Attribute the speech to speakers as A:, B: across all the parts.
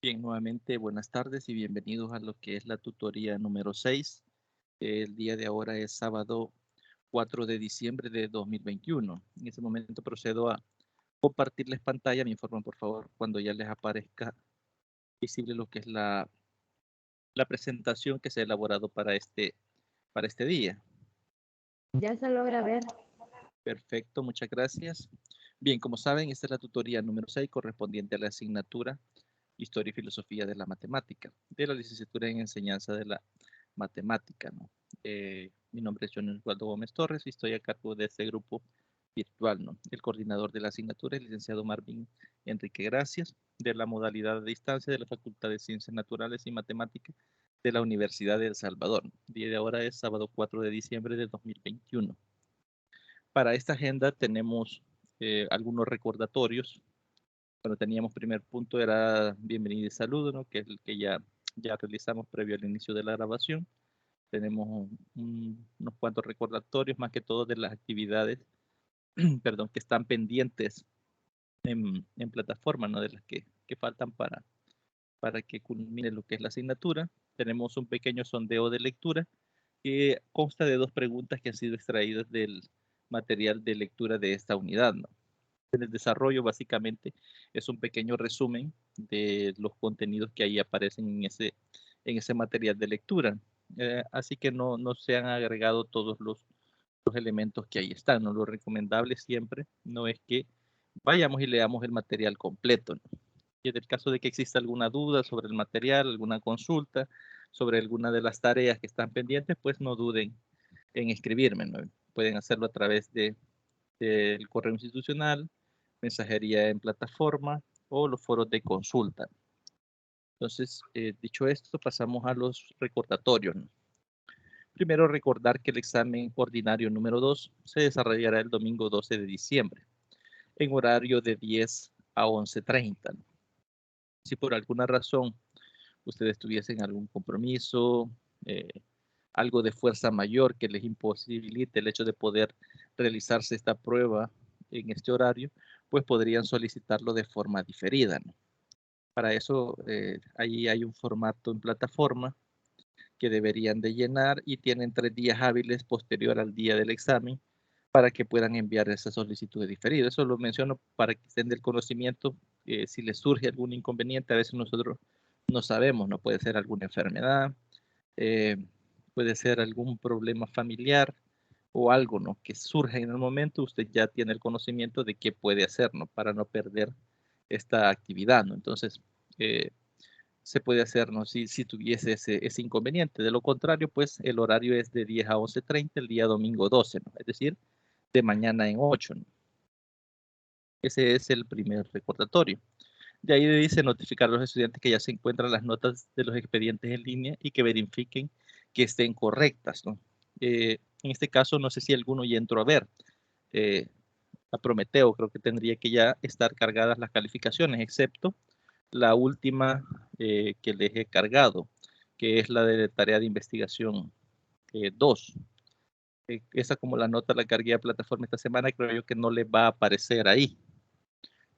A: Bien, nuevamente buenas tardes y bienvenidos a lo que es la tutoría número 6. El día de ahora es sábado 4 de diciembre de 2021. En este momento procedo a compartirles pantalla. Me informan por favor cuando ya les aparezca visible lo que es la presentación que se ha elaborado para este día.
B: Ya se logra ver.
A: Perfecto, muchas gracias. Bien, como saben, esta es la tutoría número 6 correspondiente a la asignatura Historia y Filosofía de la Matemática, de la licenciatura en Enseñanza de la Matemática, ¿no? Mi nombre es John Osvaldo Gómez Torres y estoy a cargo de este grupo virtual, ¿no? El coordinador de la asignatura es el licenciado Marvin Enrique Gracias, de la modalidad de distancia de la Facultad de Ciencias Naturales y Matemáticas de la Universidad de El Salvador. El día de ahora es sábado 4 de diciembre de 2021. Para esta agenda tenemos algunos recordatorios. Bueno, teníamos primer punto, era bienvenida y saludo, ¿no? Que es el que ya realizamos previo al inicio de la grabación. Tenemos unos cuantos recordatorios, más que todo de las actividades, perdón, que están pendientes en plataforma, ¿no? De las que faltan para que culmine lo que es la asignatura. Tenemos un pequeño sondeo de lectura que consta de dos preguntas que han sido extraídas del material de lectura de esta unidad, ¿no? En el desarrollo básicamente es un pequeño resumen de los contenidos que ahí aparecen en ese material de lectura. Así que no se han agregado todos los elementos que ahí están, ¿no? Lo recomendable siempre no es que vayamos y leamos el material completo, ¿no? Y en el caso de que exista alguna duda sobre el material, alguna consulta sobre alguna de las tareas que están pendientes, pues no duden en escribirme, ¿no? Pueden hacerlo a través del correo institucional, mensajería en plataforma o los foros de consulta. Entonces, dicho esto, pasamos a los recordatorios, ¿no? Primero, recordar que el examen ordinario número 2 se desarrollará el domingo 12 de diciembre en horario de 10 a 11:30, ¿no? Si por alguna razón ustedes tuviesen algún compromiso, eh, algo de fuerza mayor que les imposibilite el hecho de poder realizarse esta prueba en este horario, pues podrían solicitarlo de forma diferida, ¿no? Para eso, ahí hay un formato en plataforma que deberían de llenar y tienen 3 días hábiles posterior al día del examen para que puedan enviar esa solicitud de diferido. Eso lo menciono para que estén del conocimiento. Si les surge algún inconveniente, a veces nosotros no sabemos, no puede ser alguna enfermedad, eh, puede ser algún problema familiar o algo, ¿no? Que surja en el momento, usted ya tiene el conocimiento de qué puede hacer, ¿no? Para no perder esta actividad, ¿no? Entonces, eh, se puede hacer, ¿no? Si tuviese ese inconveniente. De lo contrario, pues el horario es de 10 a 11:30 el día domingo 12, ¿no? Es decir, de mañana en 8, ¿no? Ese es el primer recordatorio. De ahí dice notificar a los estudiantes que ya se encuentran las notas de los expedientes en línea y que verifiquen que estén correctas, ¿no? En este caso, no sé si alguno ya entró a ver. Eh, a Prometeo creo que tendría que ya estar cargadas las calificaciones, excepto la última que les he cargado, que es la de tarea de investigación 2. Esa como la nota la cargué a plataforma esta semana, creo yo que no les va a aparecer ahí,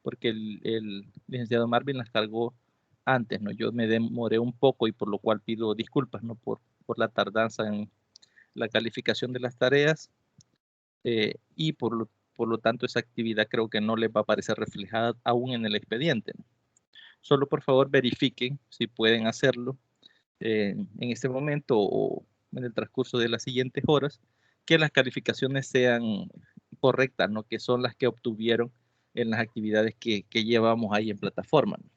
A: porque el licenciado Marvin las cargó antes, ¿no? Yo me demoré un poco y por lo cual pido disculpas, ¿no? Por la tardanza en la calificación de las tareas y por lo tanto esa actividad creo que no les va a aparecer reflejada aún en el expediente, ¿no? Solo por favor verifiquen si pueden hacerlo en este momento o en el transcurso de las siguientes horas, que las calificaciones sean correctas, ¿no? Que son las que obtuvieron en las actividades que llevamos ahí en plataforma, ¿no?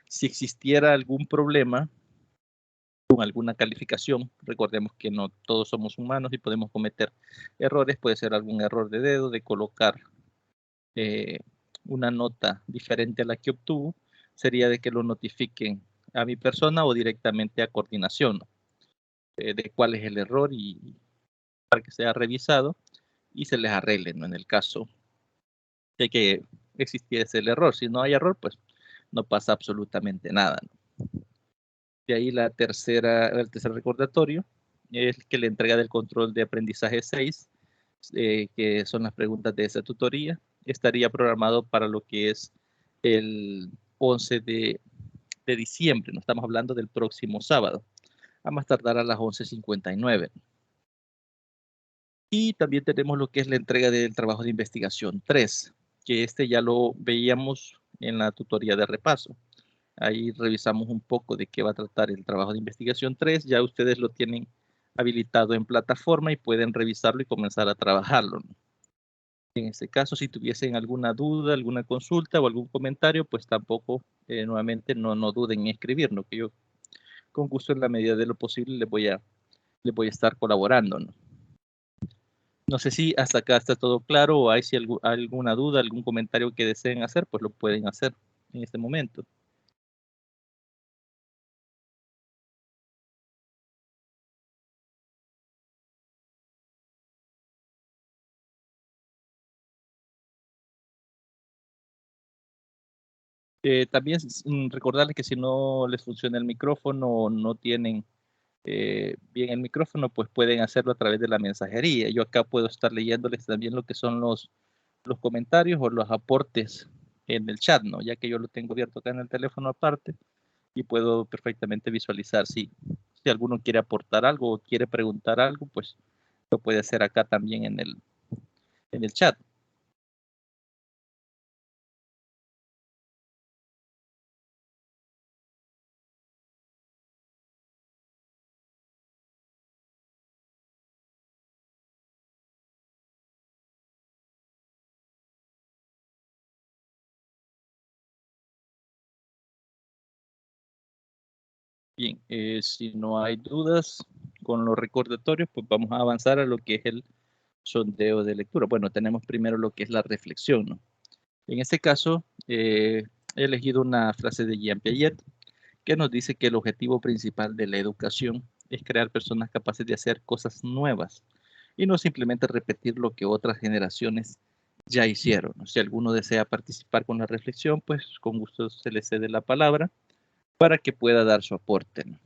A: Si existiera algún problema con alguna calificación, recordemos que no todos somos humanos y podemos cometer errores, puede ser algún error de dedo, de colocar eh, una nota diferente a la que obtuvo, sería de que lo notifiquen a mi persona o directamente a coordinación, ¿no? De cuál es el error y para que sea revisado y se les arregle, ¿no? En el caso de que existiese el error. Si no hay error, pues no pasa absolutamente nada, ¿no? De ahí el tercer recordatorio es que la entrega del control de aprendizaje 6, que son las preguntas de esa tutoría, estaría programado para lo que es el 11 de de diciembre, no estamos hablando del próximo sábado, a más tardar a las 11:59. Y también tenemos lo que es la entrega del trabajo de investigación 3, que este ya lo veíamos en la tutoría de repaso. Ahí revisamos un poco de qué va a tratar el trabajo de investigación 3. Ya ustedes lo tienen habilitado en plataforma y pueden revisarlo y comenzar a trabajarlo, ¿no? En este caso, si tuviesen alguna duda, alguna consulta o algún comentario, pues tampoco, nuevamente, no duden en escribirnos, que yo con gusto en la medida de lo posible les voy a estar colaborando, ¿no? No sé si hasta acá está todo claro o hay si alguna duda, algún comentario que deseen hacer, pues lo pueden hacer en este momento. También recordarles que si no les funciona el micrófono o no tienen bien el micrófono, pues pueden hacerlo a través de la mensajería. Yo acá puedo estar leyéndoles también lo que son los comentarios o los aportes en el chat, ¿no? Ya que yo lo tengo abierto acá en el teléfono aparte y puedo perfectamente visualizar si alguno quiere aportar algo o quiere preguntar algo, pues lo puede hacer acá también en el chat. Bien, si no hay dudas con los recordatorios, pues vamos a avanzar a lo que es el sondeo de lectura. Bueno, tenemos primero lo que es la reflexión, ¿no? En este caso, he elegido una frase de Jean Piaget que nos dice que el objetivo principal de la educación es crear personas capaces de hacer cosas nuevas y no simplemente repetir lo que otras generaciones ya hicieron, ¿no? Si alguno desea participar con la reflexión, pues con gusto se le cede la palabra para que pueda dar su aporte, ¿no?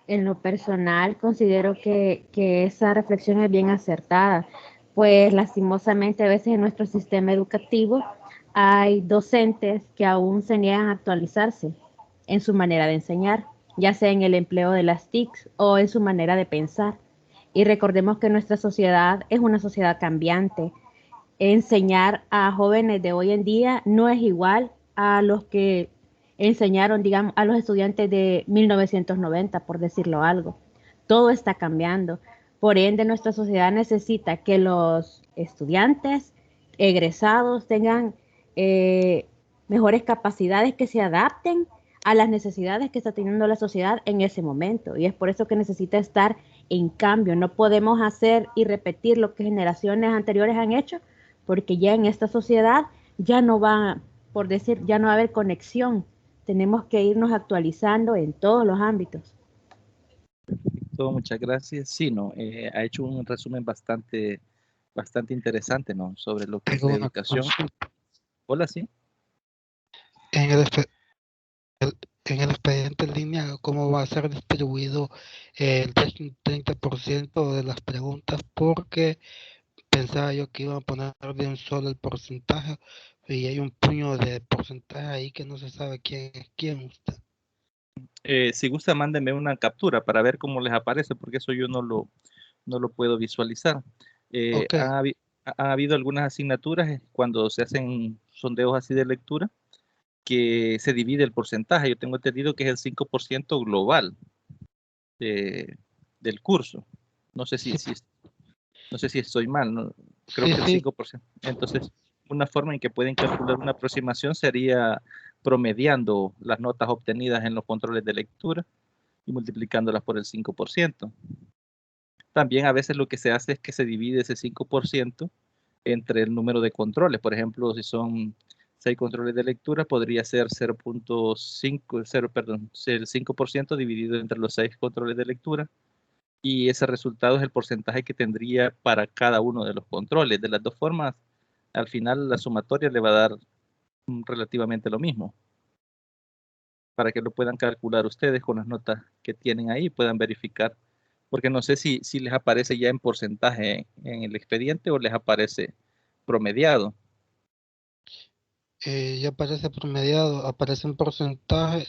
B: En lo personal, considero que esa reflexión es bien acertada, pues lastimosamente a veces en nuestro sistema educativo hay docentes que aún se niegan a actualizarse en su manera de enseñar, ya sea en el empleo de las TICs o en su manera de pensar. Y recordemos que nuestra sociedad es una sociedad cambiante. Enseñar a jóvenes de hoy en día no es igual a los que enseñaron, digamos, a los estudiantes de 1990, por decirlo algo. Todo está cambiando. Por ende, nuestra sociedad necesita que los estudiantes egresados tengan eh, mejores capacidades que se adapten a las necesidades que está teniendo la sociedad en ese momento. Y es por eso que necesita estar en cambio. No podemos hacer y repetir lo que generaciones anteriores han hecho, porque ya en esta sociedad ya no va, por decir, ya no va a haber conexión. Tenemos que irnos actualizando en todos los ámbitos.
A: Todo, muchas gracias. Sí, no, ha hecho un resumen bastante interesante, ¿no? Sobre lo que es
C: Tengo
A: la
C: una
A: educación.
C: consulta.
A: Hola, sí.
C: En el, en el expediente en línea, ¿cómo va a ser distribuido el 30% de las preguntas? Porque pensaba yo que iban a poner de un solo el porcentaje y hay un puño de porcentaje ahí que no se sabe quién es quién usted.
A: Si gusta, mándenme una captura para ver cómo les aparece, porque eso yo no lo puedo visualizar.
C: Ok,
A: Han habido algunas asignaturas cuando se hacen sondeos así de lectura que se divide el porcentaje. Yo tengo entendido que es el 5% global de- del curso. No sé
C: sí,
A: no sé si estoy mal, ¿no? Creo
C: sí,
A: que el
C: sí,
A: 5%. Entonces, una forma en que pueden calcular una aproximación sería promediando las notas obtenidas en los controles de lectura y multiplicándolas por el 5%. También a veces lo que se hace es que se divide ese 5% entre el número de controles. Por ejemplo, si son 6 controles de lectura, podría ser 0.5, 0, perdón, el 5% dividido entre los 6 controles de lectura. Y ese resultado es el porcentaje que tendría para cada uno de los controles. De las dos formas, al final la sumatoria le va a dar relativamente lo mismo. para que lo puedan calcular ustedes con las notas que tienen ahí, puedan verificar, porque no sé si les aparece ya en porcentaje en el expediente o les aparece promediado.
C: Ya aparece promediado, aparece un porcentaje,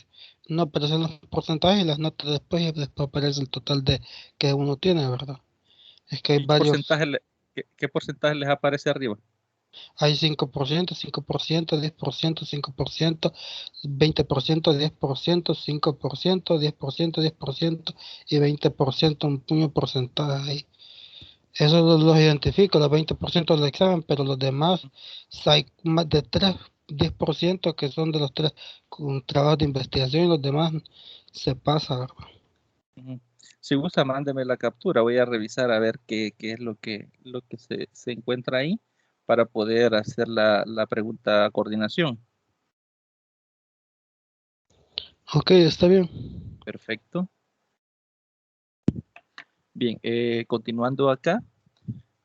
C: no aparecen los porcentajes y las notas después y después aparece el total de que uno tiene, ¿verdad? Es que hay
A: ¿Y qué
C: varios,
A: porcentaje, qué porcentaje les aparece arriba?
C: hay 5%, 5%, 10%, 5%, 20%, 10%, 5%, 10%, 10% y 20%, un puño porcentaje ahí. Eso los identifico, los 20% del examen, pero los demás hay más de 3, 10% que son de los tres con trabajos de investigación y los demás se pasa, ¿verdad?
A: Ujú. Si gusta, mándeme la captura. Voy a revisar a ver qué es lo que se encuentra ahí para poder hacer la pregunta a coordinación.
C: Ok, está bien.
A: Perfecto. Bien, continuando acá,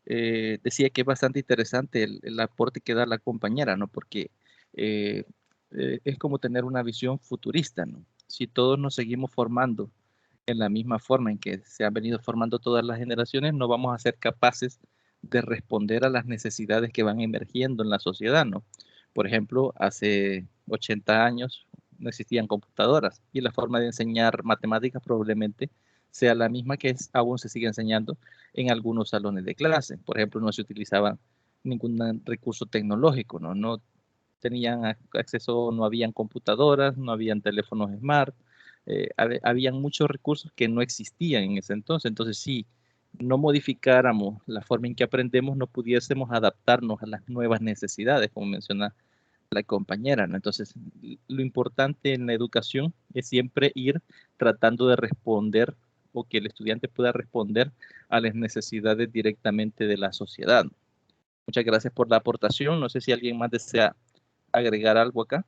A: decía que es bastante interesante el aporte que da la compañera, ¿no? Porque eh, es como tener una visión futurista, ¿no? Si todos nos seguimos formando en la misma forma en que se han venido formando todas las generaciones, no vamos a ser capaces de responder a las necesidades que van emergiendo en la sociedad, ¿no? Por ejemplo, hace 80 años no existían computadoras y la forma de enseñar matemáticas probablemente sea la misma que aún se sigue enseñando en algunos salones de clase. Por ejemplo, no se utilizaba ningún recurso tecnológico, ¿no? No tenían acceso, no habían computadoras, no habían teléfonos smart, habían muchos recursos que no existían en ese entonces. Entonces, si no modificáramos la forma en que aprendemos, no pudiésemos adaptarnos a las nuevas necesidades, como menciona la compañera, ¿no? Entonces, lo importante en la educación es siempre ir tratando de responder o que el estudiante pueda responder a las necesidades directamente de la sociedad. Muchas gracias por la aportación. No sé si alguien más desea agregar algo acá.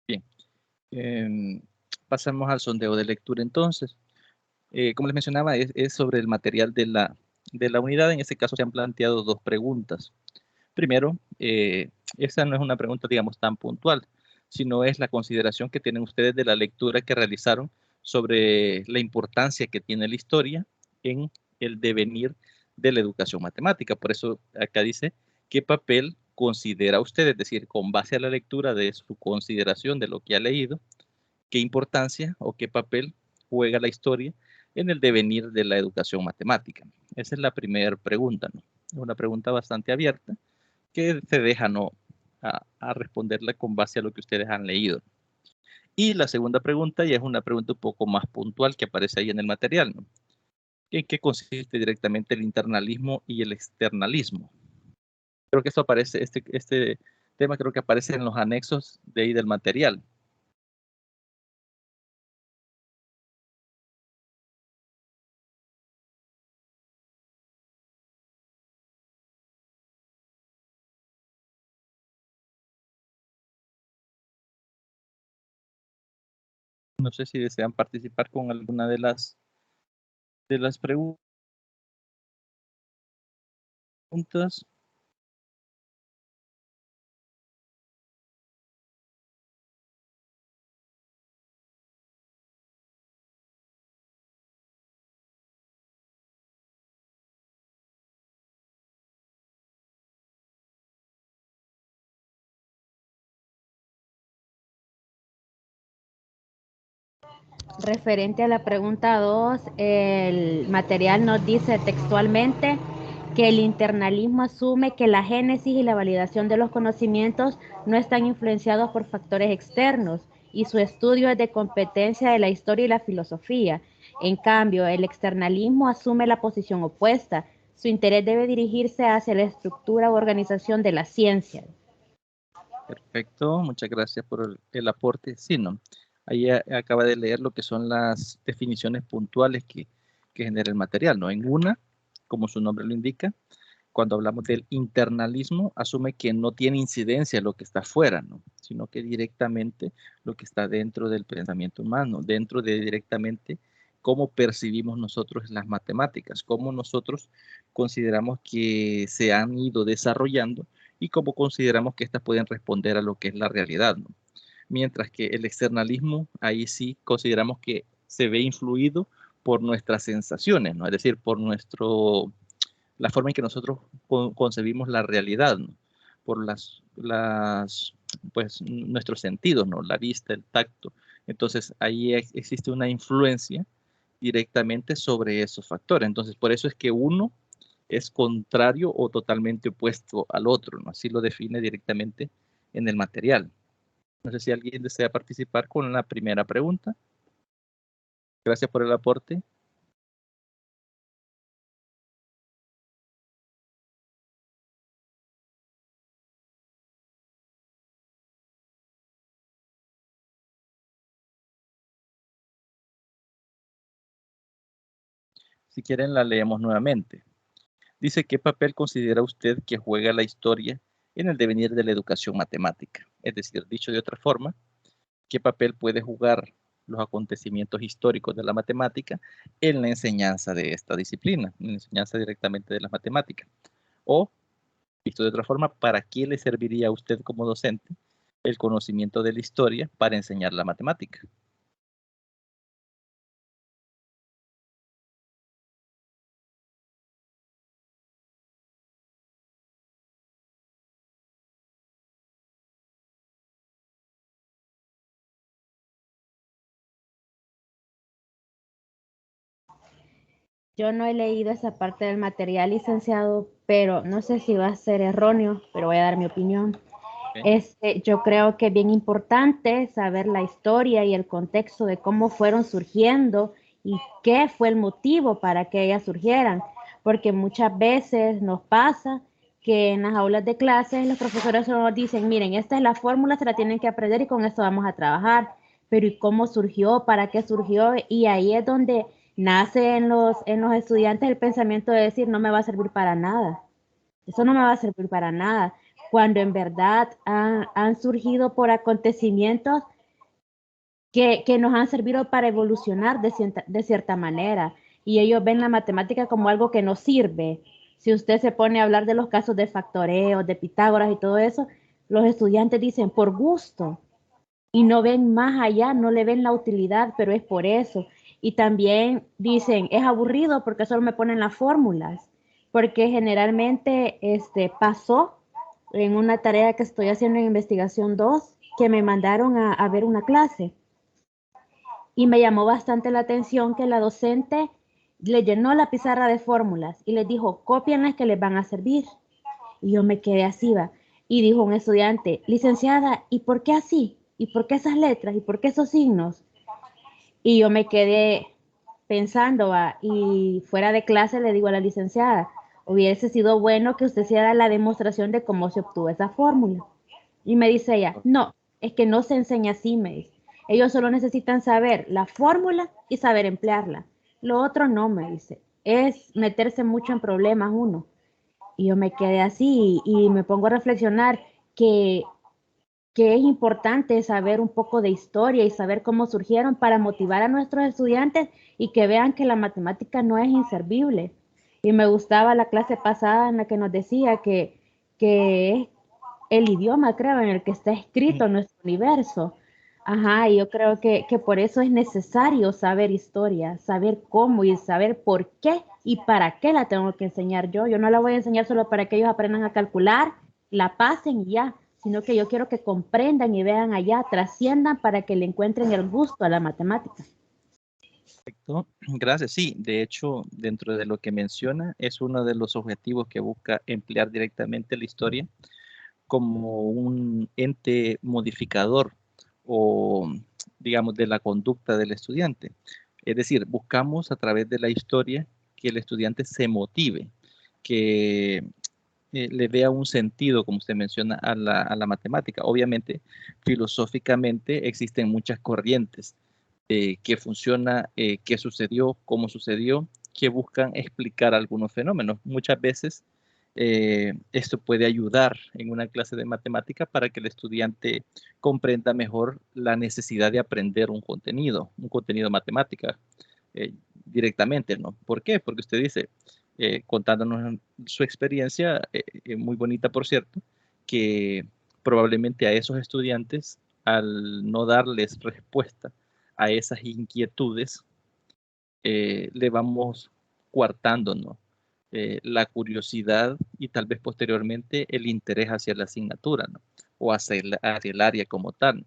A: Bien, em, pasamos al sondeo de lectura entonces. Como les mencionaba, es sobre el material de la unidad. En este caso se han planteado dos preguntas. Primero, esta no es una pregunta, digamos, tan puntual, sino es la consideración que tienen ustedes de la lectura que realizaron sobre la importancia que tiene la historia en el devenir de la educación matemática. Por eso acá dice, ¿qué papel considera usted? Es decir, con base a la lectura de su consideración de lo que ha leído, ¿qué importancia o qué papel juega la historia en el devenir de la educación matemática? Esa es la primera pregunta, ¿no? Es una pregunta bastante abierta que se deja no a responderla con base a lo que ustedes han leído. Y la segunda pregunta ya es una pregunta un poco más puntual que aparece ahí en el material, ¿no? ¿En qué consiste directamente el internalismo y el externalismo? Creo que esto aparece, este tema creo que aparece en los anexos de ahí del material. No sé si desean participar con alguna de las preguntas.
B: Referente a la pregunta 2, el material nos dice textualmente que el internalismo asume que la génesis y la validación de los conocimientos no están influenciados por factores externos y su estudio es de competencia de la historia y la filosofía. En cambio, el externalismo asume la posición opuesta. Su interés debe dirigirse hacia la estructura u organización de la ciencia.
A: Perfecto, muchas gracias por el aporte. Sí, ¿no? Ahí acaba de leer lo que son las definiciones puntuales que genera el material, ¿no? En una, como su nombre lo indica, cuando hablamos del internalismo, asume que no tiene incidencia lo que está afuera, ¿no? Sino que directamente lo que está dentro del pensamiento humano, dentro de directamente cómo percibimos nosotros las matemáticas, cómo nosotros consideramos que se han ido desarrollando y cómo consideramos que estas pueden responder a lo que es la realidad, ¿no? Mientras que el externalismo, ahí sí consideramos que se ve influido por nuestras sensaciones, ¿no? Es decir, por la forma en que nosotros concebimos la realidad, ¿no? Por pues, nuestros sentidos, ¿no? La vista, el tacto. Entonces, ahí existe una influencia directamente sobre esos factores. Entonces, por eso es que uno es contrario o totalmente opuesto al otro, ¿no? Así lo define directamente en el material. No sé si alguien desea participar con la primera pregunta. Gracias por el aporte. Si quieren, la leemos nuevamente. Dice, ¿qué papel considera usted que juega la historia en el devenir de la educación matemática? Es decir, dicho de otra forma, ¿qué papel puede jugar los acontecimientos históricos de la matemática en la enseñanza de esta disciplina, en la enseñanza directamente de la matemática? O, visto de otra forma, ¿para qué le serviría a usted como docente el conocimiento de la historia para enseñar la matemática?
B: Yo no he leído esa parte del material, licenciado, pero no sé si va a ser erróneo, pero voy a dar mi opinión.
A: ¿Okay?
B: Yo creo que es bien importante saber la historia y el contexto de cómo fueron surgiendo y qué fue el motivo para que ellas surgieran, porque muchas veces nos pasa que en las aulas de clases los profesores solo nos dicen, miren, esta es la fórmula, se la tienen que aprender y con esto vamos a trabajar, pero ¿y cómo surgió? ¿Para qué surgió? Y ahí es donde nace en los estudiantes el pensamiento de decir, no me va a servir para nada. Eso no me va a servir para nada, cuando en verdad han surgido por acontecimientos que nos han servido para evolucionar de cierta manera. Y ellos ven la matemática como algo que no sirve. Si usted se pone a hablar de los casos de factoreo, de Pitágoras y todo eso, los estudiantes dicen por gusto y no ven más allá, no le ven la utilidad, pero es por eso. Y también dicen, es aburrido porque solo me ponen las fórmulas, porque generalmente pasó en una tarea que estoy haciendo en investigación 2 que me mandaron a ver una clase y me llamó bastante la atención que la docente le llenó la pizarra de fórmulas y les dijo, cópienlas que les van a servir. Y yo me quedé así, va. Y dijo un estudiante, licenciada, ¿y por qué así? ¿Y por qué esas letras? ¿Y por qué esos signos? Y yo me quedé pensando, va, y fuera de clase le digo a la licenciada, hubiese sido bueno que usted hiciera la demostración de cómo se obtuvo esa fórmula. Y me dice ella, no, es que no se enseña así, me dice. Ellos solo necesitan saber la fórmula y saber emplearla. Lo otro no, me dice. Es meterse mucho en problemas uno. Y yo me quedé así y me pongo a reflexionar que, que es importante saber un poco de historia y saber cómo surgieron para motivar a nuestros estudiantes y que vean que la matemática no es inservible. Y me gustaba la clase pasada en la que nos decía que es el idioma, creo, en el que está escrito nuestro universo. Ajá, y yo creo que por eso es necesario saber historia, saber cómo y saber por qué y para qué la tengo que enseñar yo. Yo no la voy a enseñar solo para que ellos aprendan a calcular, la pasen y ya, sino que yo quiero que comprendan y vean allá, trasciendan para que le encuentren el gusto a la matemática.
A: Perfecto, gracias. Sí, de hecho, dentro de lo que menciona, es uno de los objetivos que busca emplear directamente la historia como un ente modificador o, digamos, de la conducta del estudiante. Es decir, buscamos a través de la historia que el estudiante se motive, que le vea un sentido, como usted menciona, a la matemática. Obviamente, filosóficamente existen muchas corrientes qué funciona, qué sucedió, cómo sucedió, que buscan explicar algunos fenómenos. Muchas veces esto puede ayudar en una clase de matemática para que el estudiante comprenda mejor la necesidad de aprender un contenido matemática. directamente, ¿no? ¿Por qué? Porque usted dice, contándonos su experiencia, muy bonita por cierto, que probablemente a esos estudiantes, al no darles respuesta a esas inquietudes, le vamos coartando, ¿no? La curiosidad y tal vez posteriormente el interés hacia la asignatura, ¿no? O hacia el área como tal.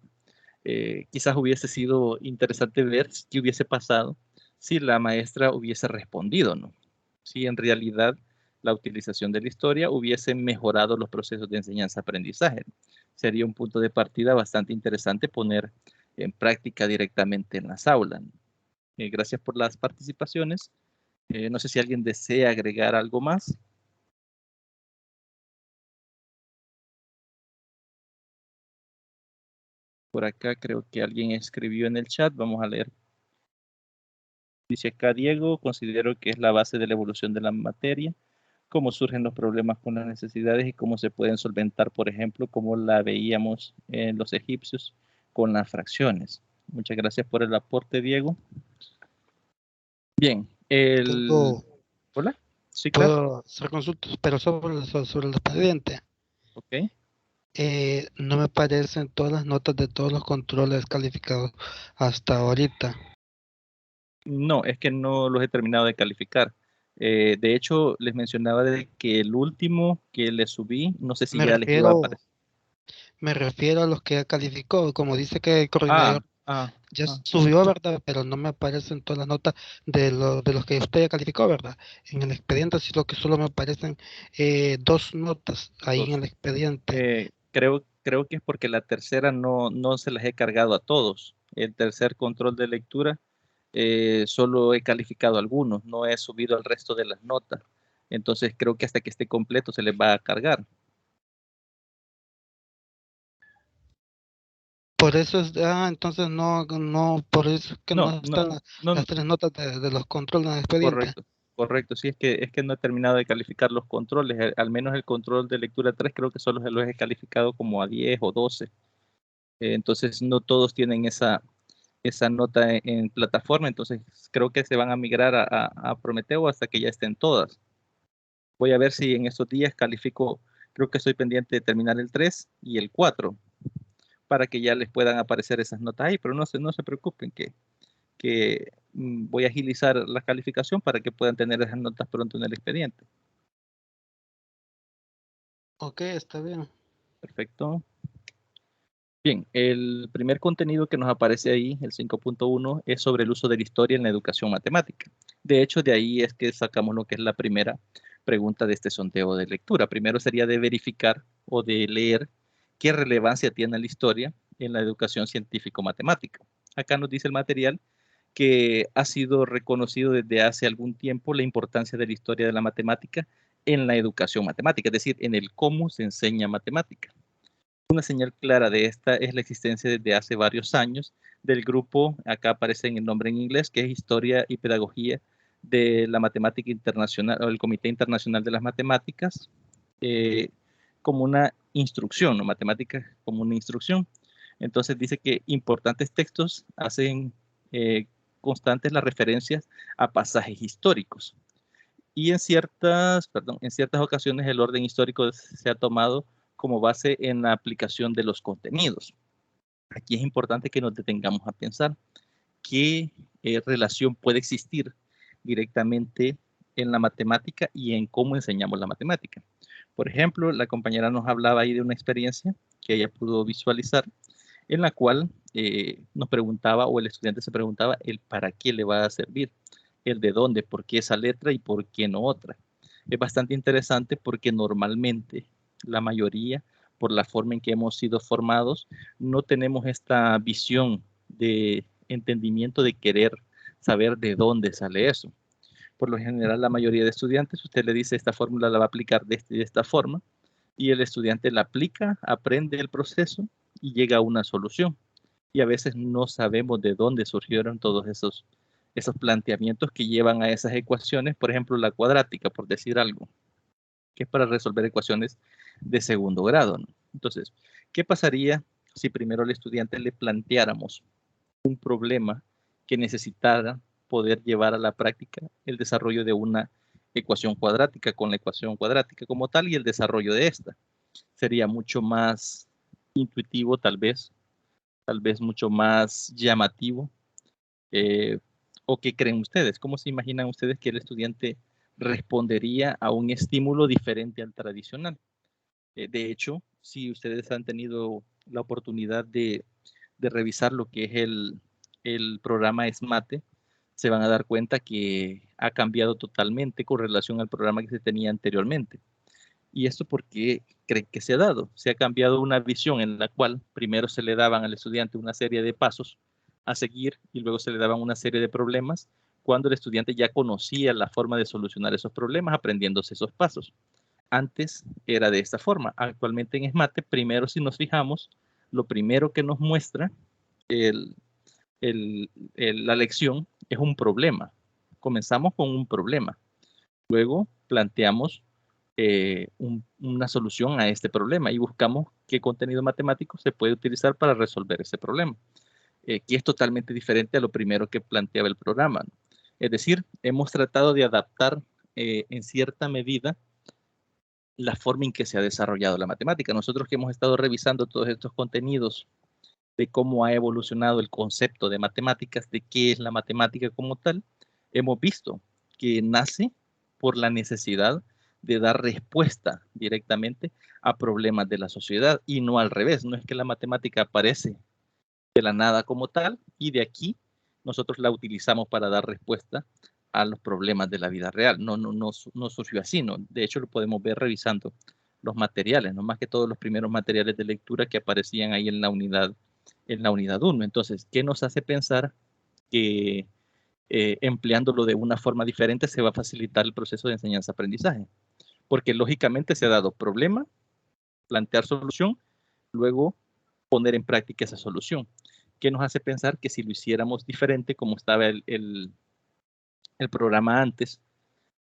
A: Quizás hubiese sido interesante ver qué hubiese pasado si la maestra hubiese respondido, ¿no? Si en realidad la utilización de la historia hubiese mejorado los procesos de enseñanza-aprendizaje. Sería un punto de partida bastante interesante poner en práctica directamente en las aulas. Gracias por las participaciones. No sé si alguien desea agregar algo más. Por acá creo que alguien escribió en el chat. Vamos a leer. Dice acá Diego, considero que es la base de la evolución de la materia, cómo surgen los problemas con las necesidades y cómo se pueden solventar, por ejemplo, como la veíamos en los egipcios con las fracciones. Muchas gracias por el aporte, Diego. Bien, Hola, sí, claro.
C: Puedo hacer consultas, pero sobre el expediente.
A: Ok.
C: No me parecen todas las notas de todos los controles calificados hasta ahorita.
A: No, es que no los he terminado de calificar. De hecho, les mencionaba de que el último que les subí, no sé si
C: Me
A: ya les iba a
C: refiero,
A: aparecer.
C: me refiero a los que calificó, como dice que el
A: Ah,
C: coordinador
A: ah,
C: ya
A: ah.
C: subió, ¿verdad? Pero no me aparecen todas las notas de los que usted ya calificó, ¿verdad? En el expediente, sino que solo me aparecen dos notas ahí en
A: Dos.
C: el expediente.
A: Creo que es porque la tercera no se las he cargado a todos. El tercer control de lectura, solo he calificado algunos, no he subido el resto de las notas. Entonces creo que hasta que esté completo se les va a cargar.
C: Por eso entonces por eso es que
A: No,
C: no
A: no,
C: están
A: no,
C: las tres notas de los controles en el expediente.
A: correcto, correcto. Sí, es que no he terminado de calificar los controles. Al menos el control de lectura 3 creo que solo se los he calificado como a 10 o 12. Entonces no todos tienen esa nota en plataforma, entonces creo que se van a migrar a Prometeo hasta que ya estén todas. Voy a ver si en estos días califico, creo que estoy pendiente de terminar el 3 y el 4 para que ya les puedan aparecer esas notas ahí, pero no se preocupen que voy a agilizar la calificación para que puedan tener esas notas pronto en el expediente.
C: Ok, está bien.
A: Perfecto. Bien, el primer contenido que nos aparece ahí, el 5.1, es sobre el uso de la historia en la educación matemática. De hecho, de ahí es que sacamos lo que es la primera pregunta de este sondeo de lectura. Primero sería de verificar o de leer qué relevancia tiene la historia en la educación científico-matemática. Acá nos dice el material que ha sido reconocido desde hace algún tiempo la importancia de la historia de la matemática en la educación matemática, es decir, en el cómo se enseña matemática. Una señal clara de esta es la existencia desde hace varios años del grupo, acá aparece en el nombre en inglés, que es Historia y Pedagogía de la Matemática Internacional, o el Comité Internacional de las Matemáticas, como una instrucción, ¿no? Matemáticas como una instrucción. Entonces dice que importantes textos hacen constantes las referencias a pasajes históricos. Y en ciertas ocasiones el orden histórico se ha tomado como base en la aplicación de los contenidos. Aquí es importante que nos detengamos a pensar qué relación puede existir directamente en la matemática y en cómo enseñamos la matemática. Por ejemplo, la compañera nos hablaba ahí de una experiencia que ella pudo visualizar en la cual nos preguntaba o el estudiante se preguntaba el para qué le va a servir, el de dónde, por qué esa letra y por qué no otra. Es bastante interesante porque normalmente la mayoría, por la forma en que hemos sido formados, no tenemos esta visión de entendimiento de querer saber de dónde sale eso. Por lo general, la mayoría de estudiantes, usted le dice esta fórmula la va a aplicar de esta forma y el estudiante la aplica, aprende el proceso y llega a una solución. Y a veces no sabemos de dónde surgieron todos esos planteamientos que llevan a esas ecuaciones, por ejemplo, la cuadrática, por decir algo, que es para resolver ecuaciones de segundo grado, ¿no? Entonces, ¿qué pasaría si primero al estudiante le planteáramos un problema que necesitara poder llevar a la práctica el desarrollo de una ecuación cuadrática con la ecuación cuadrática como tal y el desarrollo de esta. Sería mucho más intuitivo, tal vez mucho más llamativo. ¿O qué creen ustedes? ¿Cómo se imaginan ustedes que el estudiante respondería a un estímulo diferente al tradicional? De hecho, si ustedes han tenido la oportunidad de revisar lo que es el programa SMATE, se van a dar cuenta que ha cambiado totalmente con relación al programa que se tenía anteriormente. ¿Y esto por qué creen que se ha dado? Se ha cambiado una visión en la cual primero se le daban al estudiante una serie de pasos a seguir y luego se le daban una serie de problemas cuando el estudiante ya conocía la forma de solucionar esos problemas aprendiéndose esos pasos. Antes era de esta forma. Actualmente en SMATE, primero si nos fijamos, lo primero que nos muestra la lección es un problema. Comenzamos con un problema. Luego planteamos una solución a este problema y buscamos qué contenido matemático se puede utilizar para resolver ese problema, que es totalmente diferente a lo primero que planteaba el programa. Es decir, hemos tratado de adaptar en cierta medida la forma en que se ha desarrollado la matemática. Nosotros que hemos estado revisando todos estos contenidos de cómo ha evolucionado el concepto de matemáticas, de qué es la matemática como tal, hemos visto que nace por la necesidad de dar respuesta directamente a problemas de la sociedad y no al revés. No es que la matemática aparece de la nada como tal y de aquí nosotros la utilizamos para dar respuesta a los problemas de la vida real. No surgió así, ¿no? De hecho, lo podemos ver revisando los materiales, no más que todos los primeros materiales de lectura que aparecían ahí en la unidad 1. Entonces, ¿qué nos hace pensar que empleándolo de una forma diferente se va a facilitar el proceso de enseñanza-aprendizaje? Porque lógicamente se ha dado problema, plantear solución, luego poner en práctica esa solución. ¿Qué nos hace pensar que si lo hiciéramos diferente, como estaba el programa antes,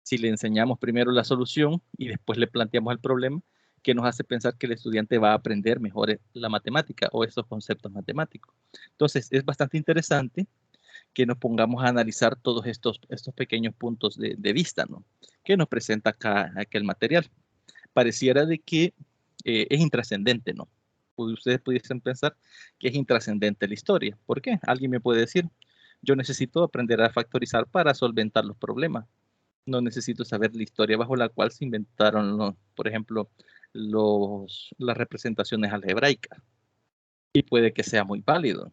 A: si le enseñamos primero la solución y después le planteamos el problema, que nos hace pensar que el estudiante va a aprender mejor la matemática o esos conceptos matemáticos? Entonces, es bastante interesante que nos pongamos a analizar todos estos pequeños puntos de vista, ¿no? Que nos presenta acá aquel material. Pareciera de que es intrascendente, ¿no? Ustedes pudiesen pensar que es intrascendente la historia. ¿Por qué? Alguien me puede decir, yo necesito aprender a factorizar para solventar los problemas. No necesito saber la historia bajo la cual se inventaron, por ejemplo, las representaciones algebraicas. Y puede que sea muy válido.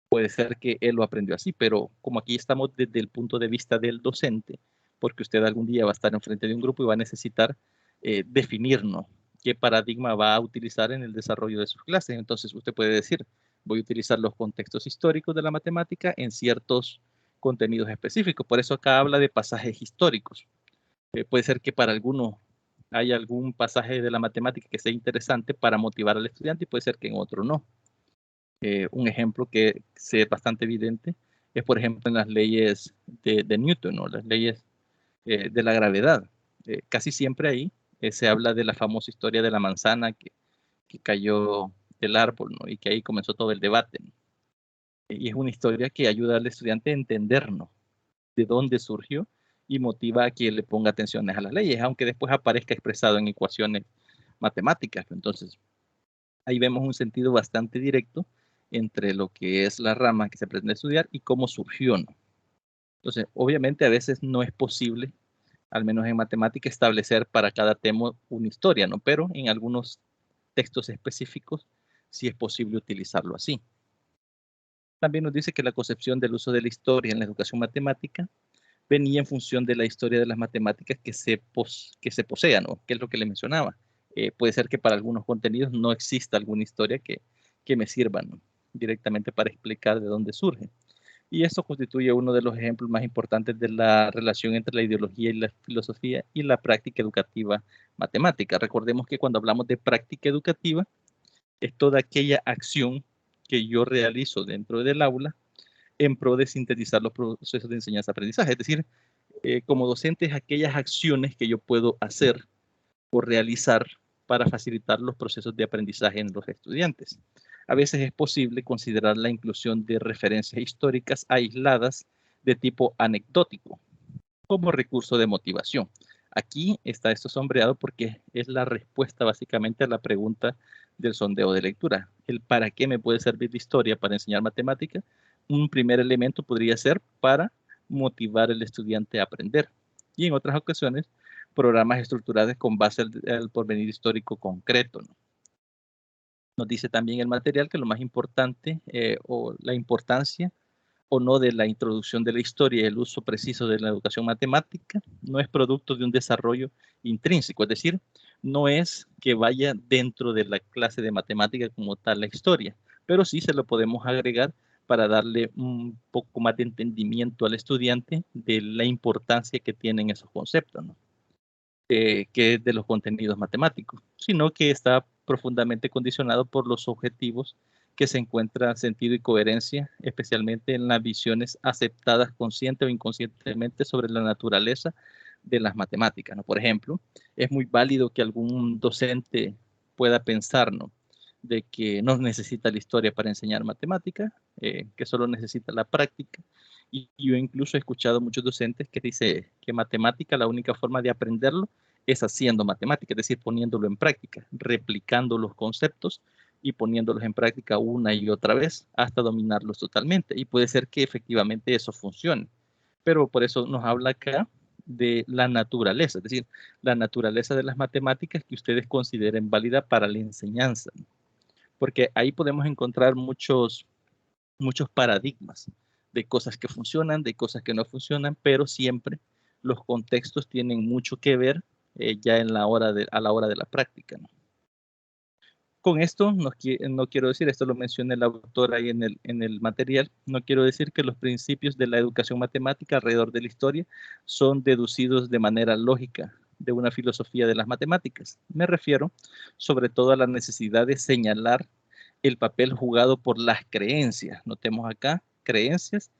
A: Puede ser que él lo aprendió así, pero como aquí estamos desde el punto de vista del docente, porque usted algún día va a estar enfrente de un grupo y va a necesitar definirnos qué paradigma va a utilizar en el desarrollo de sus clases. Entonces usted puede decir, voy a utilizar los contextos históricos de la matemática en ciertos contenidos específicos. Por eso acá habla de pasajes históricos. Puede ser que para algunos haya algún pasaje de la matemática que sea interesante para motivar al estudiante y puede ser que en otro no. Un ejemplo que es bastante evidente es, por ejemplo, en las leyes de Newton, ¿no? Las leyes de la gravedad. Casi siempre ahí se habla de la famosa historia de la manzana que cayó del árbol, ¿no? Y que ahí comenzó todo el debate, ¿no? Y es una historia que ayuda al estudiante a entendernos de dónde surgió y motiva a que le ponga atenciones a las leyes, aunque después aparezca expresado en ecuaciones matemáticas. Entonces, ahí vemos un sentido bastante directo entre lo que es la rama que se pretende estudiar y cómo surgió, ¿no? Entonces, obviamente a veces no es posible, al menos en matemática, establecer para cada tema una historia, ¿no? Pero en algunos textos específicos sí es posible utilizarlo así. También nos dice que la concepción del uso de la historia en la educación matemática venía en función de la historia de las matemáticas que se posean, ¿no? Que es lo que le mencionaba. Puede ser que para algunos contenidos no exista alguna historia que me sirva, ¿no? Directamente para explicar de dónde surge. Y esto constituye uno de los ejemplos más importantes de la relación entre la ideología y la filosofía y la práctica educativa matemática. Recordemos que cuando hablamos de práctica educativa, es toda aquella acción que yo realizo dentro del aula en pro de sintetizar los procesos de enseñanza-aprendizaje. Es decir, como docentes, aquellas acciones que yo puedo hacer o realizar para facilitar los procesos de aprendizaje en los estudiantes. A veces es posible considerar la inclusión de referencias históricas aisladas de tipo anecdótico, como recurso de motivación. Aquí está esto sombreado porque es la respuesta básicamente a la pregunta del sondeo de lectura. El para qué me puede servir la historia para enseñar matemática. Un primer elemento podría ser para motivar al estudiante a aprender. Y en otras ocasiones, programas estructurados con base al porvenir histórico concreto, ¿no? Nos dice también el material que lo más importante o la importancia o no de la introducción de la historia y el uso preciso de la educación matemática no es producto de un desarrollo intrínseco, es decir, no es que vaya dentro de la clase de matemática como tal la historia, pero sí se lo podemos agregar para darle un poco más de entendimiento al estudiante de la importancia que tienen esos conceptos, ¿no? Que es de los contenidos matemáticos, sino que está profundamente condicionado por los objetivos que se encuentra sentido y coherencia, especialmente en las visiones aceptadas consciente o inconscientemente sobre la naturaleza de las matemáticas, ¿no? Por ejemplo, es muy válido que algún docente pueda pensar, ¿no?, de que no necesita la historia para enseñar matemática, que solo necesita la práctica. Y yo incluso he escuchado muchos docentes que dicen que matemática, la única forma de aprenderlo es haciendo matemática, es decir, poniéndolo en práctica, replicando los conceptos y poniéndolos en práctica una y otra vez hasta dominarlos totalmente. Y puede ser que efectivamente eso funcione. Pero por eso nos habla acá de la naturaleza, es decir, la naturaleza de las matemáticas que ustedes consideren válida para la enseñanza. Porque ahí podemos encontrar muchos paradigmas de cosas que funcionan, de cosas que no funcionan, pero siempre los contextos tienen mucho que ver ya a la hora de la práctica, ¿no? Con esto no quiero decir, esto lo menciona el autor ahí en el material, no quiero decir que los principios de la educación matemática alrededor de la historia son deducidos de manera lógica de una filosofía de las matemáticas. Me refiero sobre todo a la necesidad de señalar el papel jugado por las creencias. Notemos acá, creencias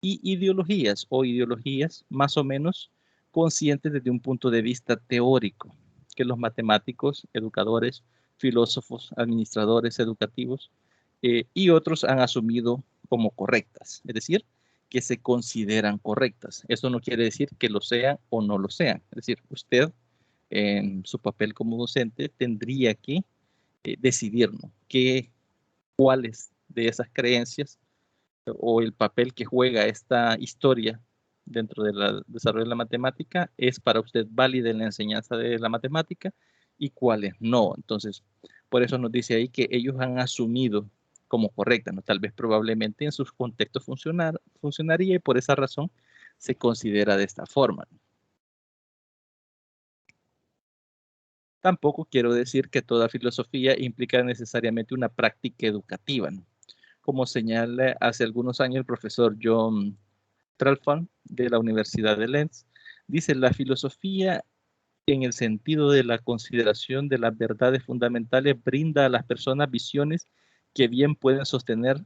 A: y ideologías o ideologías más o menos conscientes desde un punto de vista teórico, que los matemáticos, educadores, filósofos, administradores educativos y otros han asumido como correctas, es decir, que se consideran correctas. Eso no quiere decir que lo sean o no lo sean. Es decir, usted en su papel como docente tendría que decidir, ¿no?, cuáles de esas creencias o el papel que juega esta historia dentro del desarrollo de la matemática es para usted válida en la enseñanza de la matemática y cuáles no. Entonces, por eso nos dice ahí que ellos han asumido como correcta, ¿no? Tal vez probablemente en sus contextos funcionaría y por esa razón se considera de esta forma. Tampoco quiero decir que toda filosofía implica necesariamente una práctica educativa, ¿no? Como señala hace algunos años el profesor John Tralfaugh de la Universidad de Lens, dice: la filosofía en el sentido de la consideración de las verdades fundamentales brinda a las personas visiones que bien pueden sostener,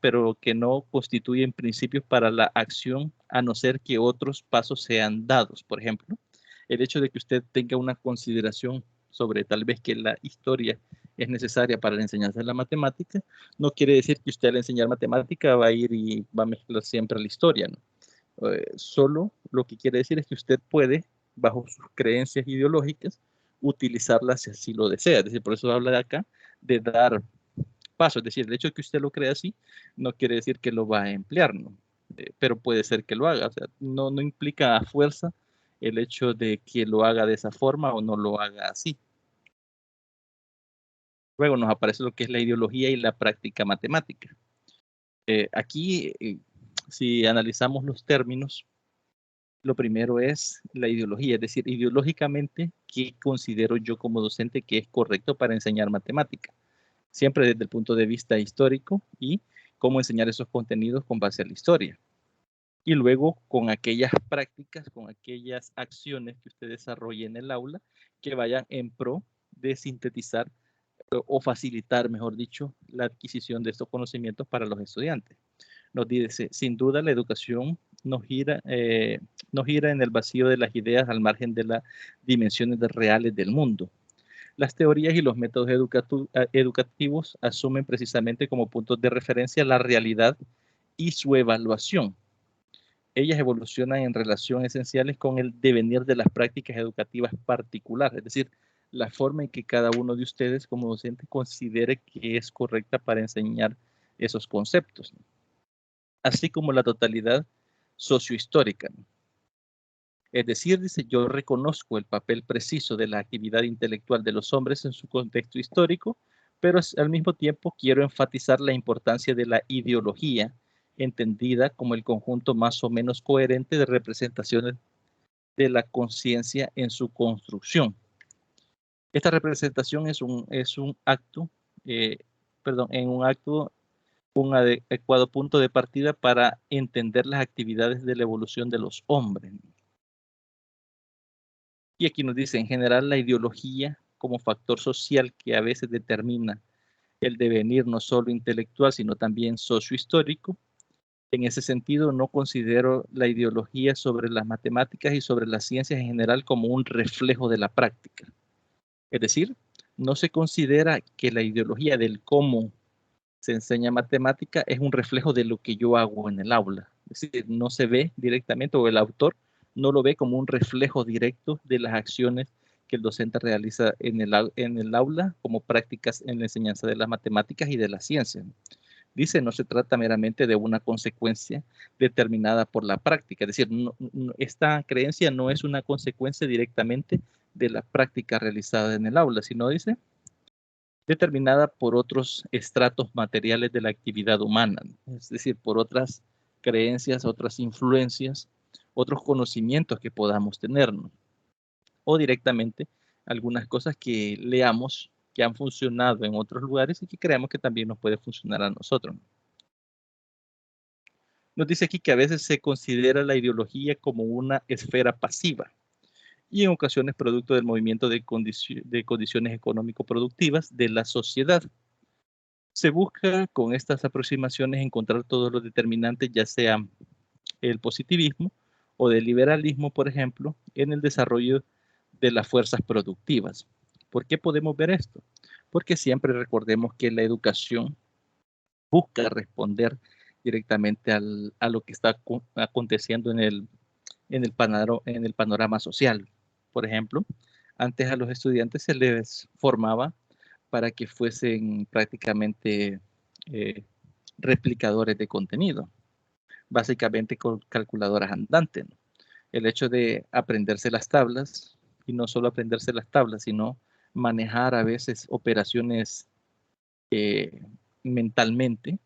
A: pero que no constituyen principios para la acción a no ser que otros pasos sean dados. Por ejemplo, el hecho de que usted tenga una consideración sobre tal vez que la historia es necesaria para la enseñanza de la matemática, no quiere decir que usted al enseñar matemática va a ir y va a mezclar siempre la historia, ¿no? Solo lo que quiere decir es que usted puede, bajo sus creencias ideológicas, utilizarlas si así lo desea. Es decir, por eso habla de acá de dar paso. Es decir, el hecho de que usted lo crea así no quiere decir que lo va a emplear, ¿no? Pero puede ser que lo haga. O sea, no implica a fuerza el hecho de que lo haga de esa forma o no lo haga así. Luego nos aparece lo que es la ideología y la práctica matemática. Aquí, si analizamos los términos, lo primero es la ideología, es decir, ideológicamente, ¿qué considero yo como docente que es correcto para enseñar matemática? Siempre desde el punto de vista histórico y cómo enseñar esos contenidos con base a la historia. Y luego con aquellas prácticas, con aquellas acciones que usted desarrolle en el aula que vayan en pro de sintetizar o facilitar, mejor dicho, la adquisición de estos conocimientos para los estudiantes. Nos dice: sin duda la educación no gira en el vacío de las ideas al margen de las dimensiones reales del mundo. Las teorías y los métodos educativos asumen precisamente como puntos de referencia la realidad y su evaluación. Ellas evolucionan en relación esenciales con el devenir de las prácticas educativas particulares, es decir, la forma en que cada uno de ustedes como docente considere que es correcta para enseñar esos conceptos, así como la totalidad sociohistórica. Es decir, dice, yo reconozco el papel preciso de la actividad intelectual de los hombres en su contexto histórico, pero al mismo tiempo quiero enfatizar la importancia de la ideología, entendida como el conjunto más o menos coherente de representaciones de la conciencia en su construcción. Esta representación es un acto, un adecuado punto de partida para entender las actividades de la evolución de los hombres. Y aquí nos dice, en general, la ideología como factor social que a veces determina el devenir no solo intelectual, sino también sociohistórico. En ese sentido, no considero la ideología sobre las matemáticas y sobre las ciencias en general como un reflejo de la práctica. Es decir, no se considera que la ideología del cómo se enseña matemática es un reflejo de lo que yo hago en el aula. Es decir, no se ve directamente, o el autor no lo ve como un reflejo directo de las acciones que el docente realiza en el aula como prácticas en la enseñanza de las matemáticas y de la ciencia. Dice, no se trata meramente de una consecuencia determinada por la práctica. Es decir, esta creencia no es una consecuencia directamente de la práctica realizada en el aula, sino dice, determinada por otros estratos materiales de la actividad humana, es decir, por otras creencias, otras influencias, otros conocimientos que podamos tener, ¿no? O directamente algunas cosas que leamos que han funcionado en otros lugares y que creemos que también nos puede funcionar a nosotros. Nos dice aquí que a veces se considera la ideología como una esfera pasiva y en ocasiones producto del movimiento de condiciones económico-productivas de la sociedad. Se busca con estas aproximaciones encontrar todos los determinantes, ya sea el positivismo o del liberalismo, por ejemplo, en el desarrollo de las fuerzas productivas. ¿Por qué podemos ver esto? Porque siempre recordemos que la educación busca responder directamente a lo que está aconteciendo en el panorama social. Por ejemplo, antes a los estudiantes se les formaba para que fuesen prácticamente replicadores de contenido, básicamente con calculadoras andantes, ¿no? El hecho de aprenderse las tablas, y no solo aprenderse las tablas, sino manejar a veces operaciones mentalmente,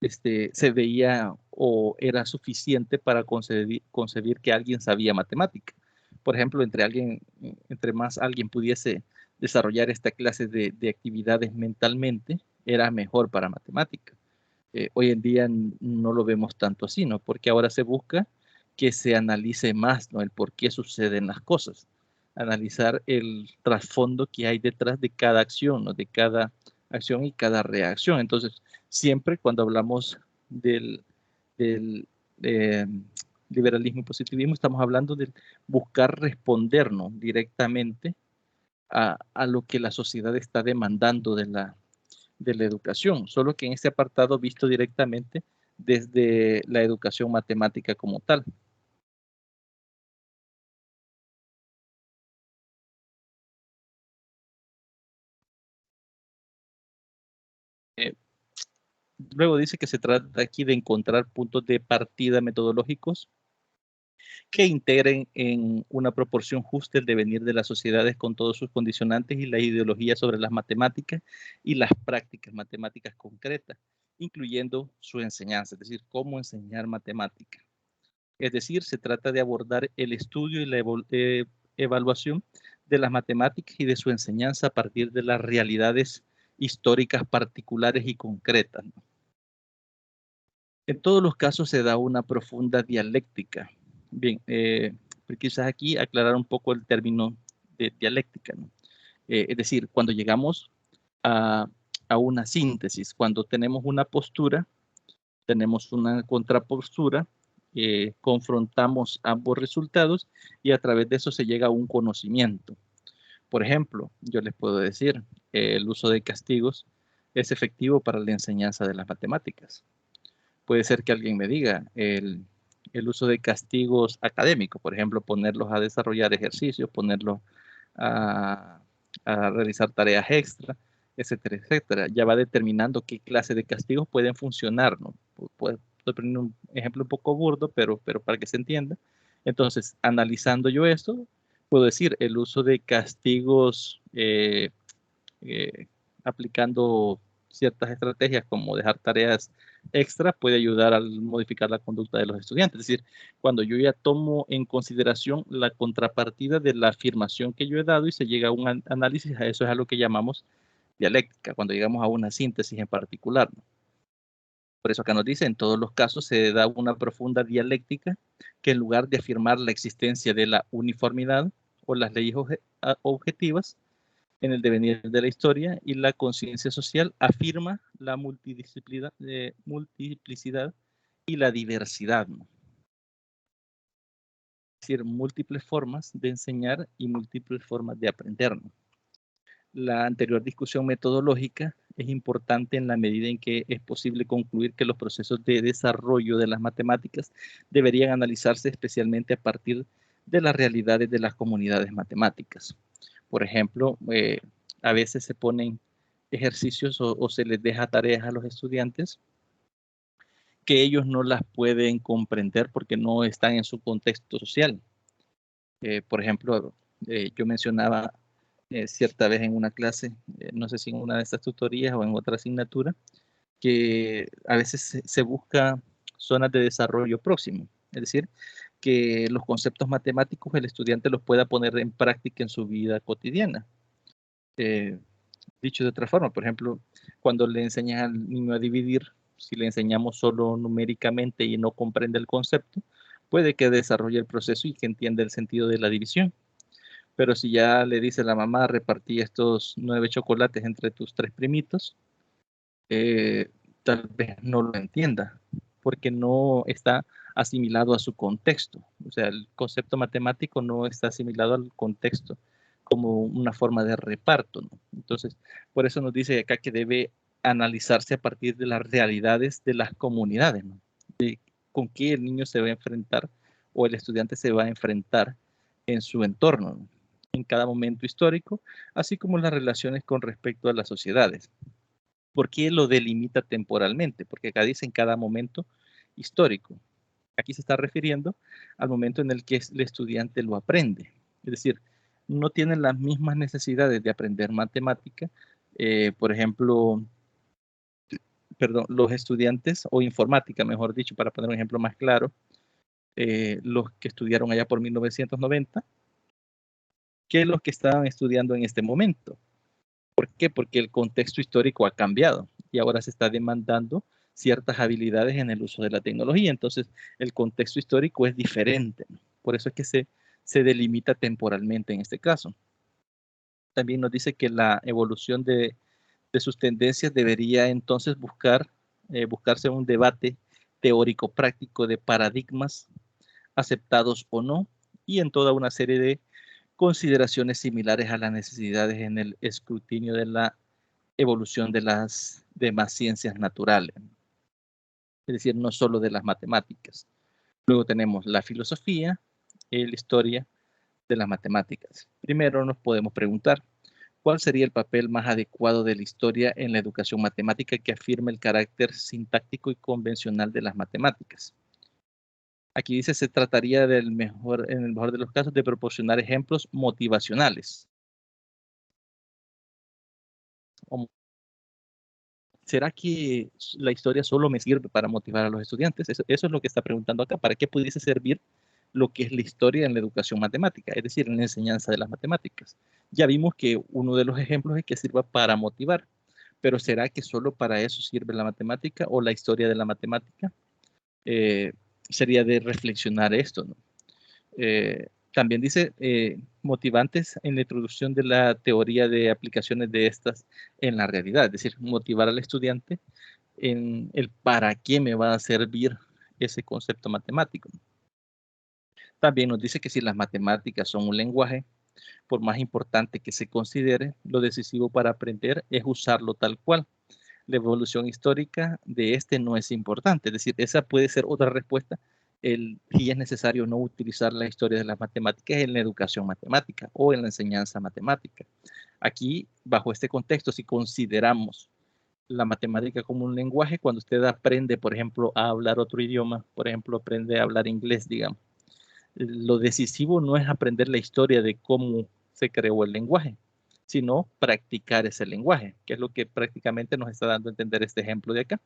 A: se veía o era suficiente para concebir que alguien sabía matemática. Por ejemplo, entre más alguien pudiese desarrollar esta clase de actividades mentalmente, era mejor para matemática. Hoy en día no lo vemos tanto así, ¿no? Porque ahora se busca que se analice más, ¿no? El por qué suceden las cosas. Analizar el trasfondo que hay detrás de cada acción, ¿no? De cada acción y cada reacción. Entonces, siempre cuando hablamos del eh, liberalismo y positivismo, estamos hablando de buscar respondernos directamente a lo que la sociedad está demandando de la educación, solo que en este apartado visto directamente desde la educación matemática como tal. Luego dice que se trata aquí de encontrar puntos de partida metodológicos que integren en una proporción justa el devenir de las sociedades con todos sus condicionantes y la ideología sobre las matemáticas y las prácticas matemáticas concretas, incluyendo su enseñanza, es decir, cómo enseñar matemática. Es decir, se trata de abordar el estudio y la evaluación de las matemáticas y de su enseñanza a partir de las realidades históricas particulares y concretas, ¿no? En todos los casos se da una profunda dialéctica. Bien, quizás aquí aclarar un poco el término de dialéctica, ¿no? Es decir, cuando llegamos a, a una síntesis, cuando tenemos una postura, tenemos una contrapostura, confrontamos ambos resultados y a través de eso se llega a un conocimiento. Por ejemplo, yo les puedo decir, el uso de castigos es efectivo para la enseñanza de las matemáticas. Puede ser que alguien me diga el uso de castigos académicos, por ejemplo, ponerlos a desarrollar ejercicios, ponerlos a, a realizar tareas extra, etcétera, etcétera. Ya va determinando qué clase de castigos pueden funcionar, ¿no? Estoy poniendo un ejemplo un poco burdo, pero para que se entienda. Entonces, analizando yo esto, puedo decir el uso de castigos eh, aplicando ciertas estrategias como dejar tareas extra puede ayudar a modificar la conducta de los estudiantes. Es decir, cuando yo ya tomo en consideración la contrapartida de la afirmación que yo he dado y se llega a un análisis, a eso es a lo que llamamos dialéctica, cuando llegamos a una síntesis en particular, ¿no? Por eso acá nos dice, en todos los casos se da una profunda dialéctica que en lugar de afirmar la existencia de la uniformidad o las leyes objetivas, en el devenir de la historia y la conciencia social afirma la multiplicidad y la diversidad, ¿no? Es decir, múltiples formas de enseñar y múltiples formas de aprender, ¿no? La anterior discusión metodológica es importante en la medida en que es posible concluir que los procesos de desarrollo de las matemáticas deberían analizarse especialmente a partir de las realidades de las comunidades matemáticas. Por ejemplo, a veces se ponen ejercicios o se les deja tareas a los estudiantes que ellos no las pueden comprender porque no están en su contexto social. Por ejemplo, yo mencionaba cierta vez en una clase, no sé si en una de estas tutorías o en otra asignatura, que a veces se busca zonas de desarrollo próximo, es decir, que los conceptos matemáticos el estudiante los pueda poner en práctica en su vida cotidiana. Dicho de otra forma, por ejemplo, cuando le enseñas al niño a dividir, si le enseñamos solo numéricamente y no comprende el concepto, puede que desarrolle el proceso y que entienda el sentido de la división. Pero si ya le dice la mamá, repartí estos 9 chocolates entre tus 3 primitos, tal vez no lo entienda, porque no está asimilado a su contexto. O sea, el concepto matemático no está asimilado al contexto como una forma de reparto, ¿no? Entonces, por eso nos dice acá que debe analizarse a partir de las realidades de las comunidades, ¿no? De con qué el niño se va a enfrentar o el estudiante se va a enfrentar en su entorno, ¿no? En cada momento histórico, así como las relaciones con respecto a las sociedades. ¿Por qué lo delimita temporalmente? Porque acá dice en cada momento histórico. Aquí se está refiriendo al momento en el que el estudiante lo aprende. Es decir, no tienen las mismas necesidades de aprender matemática. Por ejemplo, perdón, los estudiantes, o informática, mejor dicho, para poner un ejemplo más claro, los que estudiaron allá por 1990, que los que estaban estudiando en este momento. ¿Por qué? Porque el contexto histórico ha cambiado y ahora se está demandando ciertas habilidades en el uso de la tecnología. Entonces, el contexto histórico es diferente, ¿no? Por eso es que se delimita temporalmente en este caso. También nos dice que la evolución de sus tendencias debería entonces buscarse un debate teórico práctico de paradigmas aceptados o no, y en toda una serie de consideraciones similares a las necesidades en el escrutinio de la evolución de las demás ciencias naturales, es decir, no solo de las matemáticas. Luego tenemos la filosofía y la historia de las matemáticas. Primero nos podemos preguntar, ¿cuál sería el papel más adecuado de la historia en la educación matemática que afirme el carácter sintáctico y convencional de las matemáticas? Aquí dice, se trataría en el mejor de los casos, de proporcionar ejemplos motivacionales. ¿Será que la historia solo me sirve para motivar a los estudiantes? Eso es lo que está preguntando acá. ¿Para qué pudiese servir lo que es la historia en la educación matemática? Es decir, en la enseñanza de las matemáticas. Ya vimos que uno de los ejemplos es que sirva para motivar. Pero ¿será que solo para eso sirve la matemática o la historia de la matemática? Sería de reflexionar esto, ¿no? También dice motivantes en la introducción de la teoría de aplicaciones de estas en la realidad, es decir, motivar al estudiante en el para qué me va a servir ese concepto matemático. También nos dice que si las matemáticas son un lenguaje, por más importante que se considere, lo decisivo para aprender es usarlo tal cual. la evolución histórica de este no es importante. Es decir, esa puede ser otra respuesta. Si es necesario no utilizar la historia de las matemáticas en la educación matemática o en la enseñanza matemática. Aquí, bajo este contexto, si consideramos la matemática como un lenguaje, cuando usted aprende, por ejemplo, a hablar otro idioma, por ejemplo, aprende a hablar inglés, digamos, lo decisivo no es aprender la historia de cómo se creó el lenguaje, sino practicar ese lenguaje, que es lo que prácticamente nos está dando a entender este ejemplo de acá,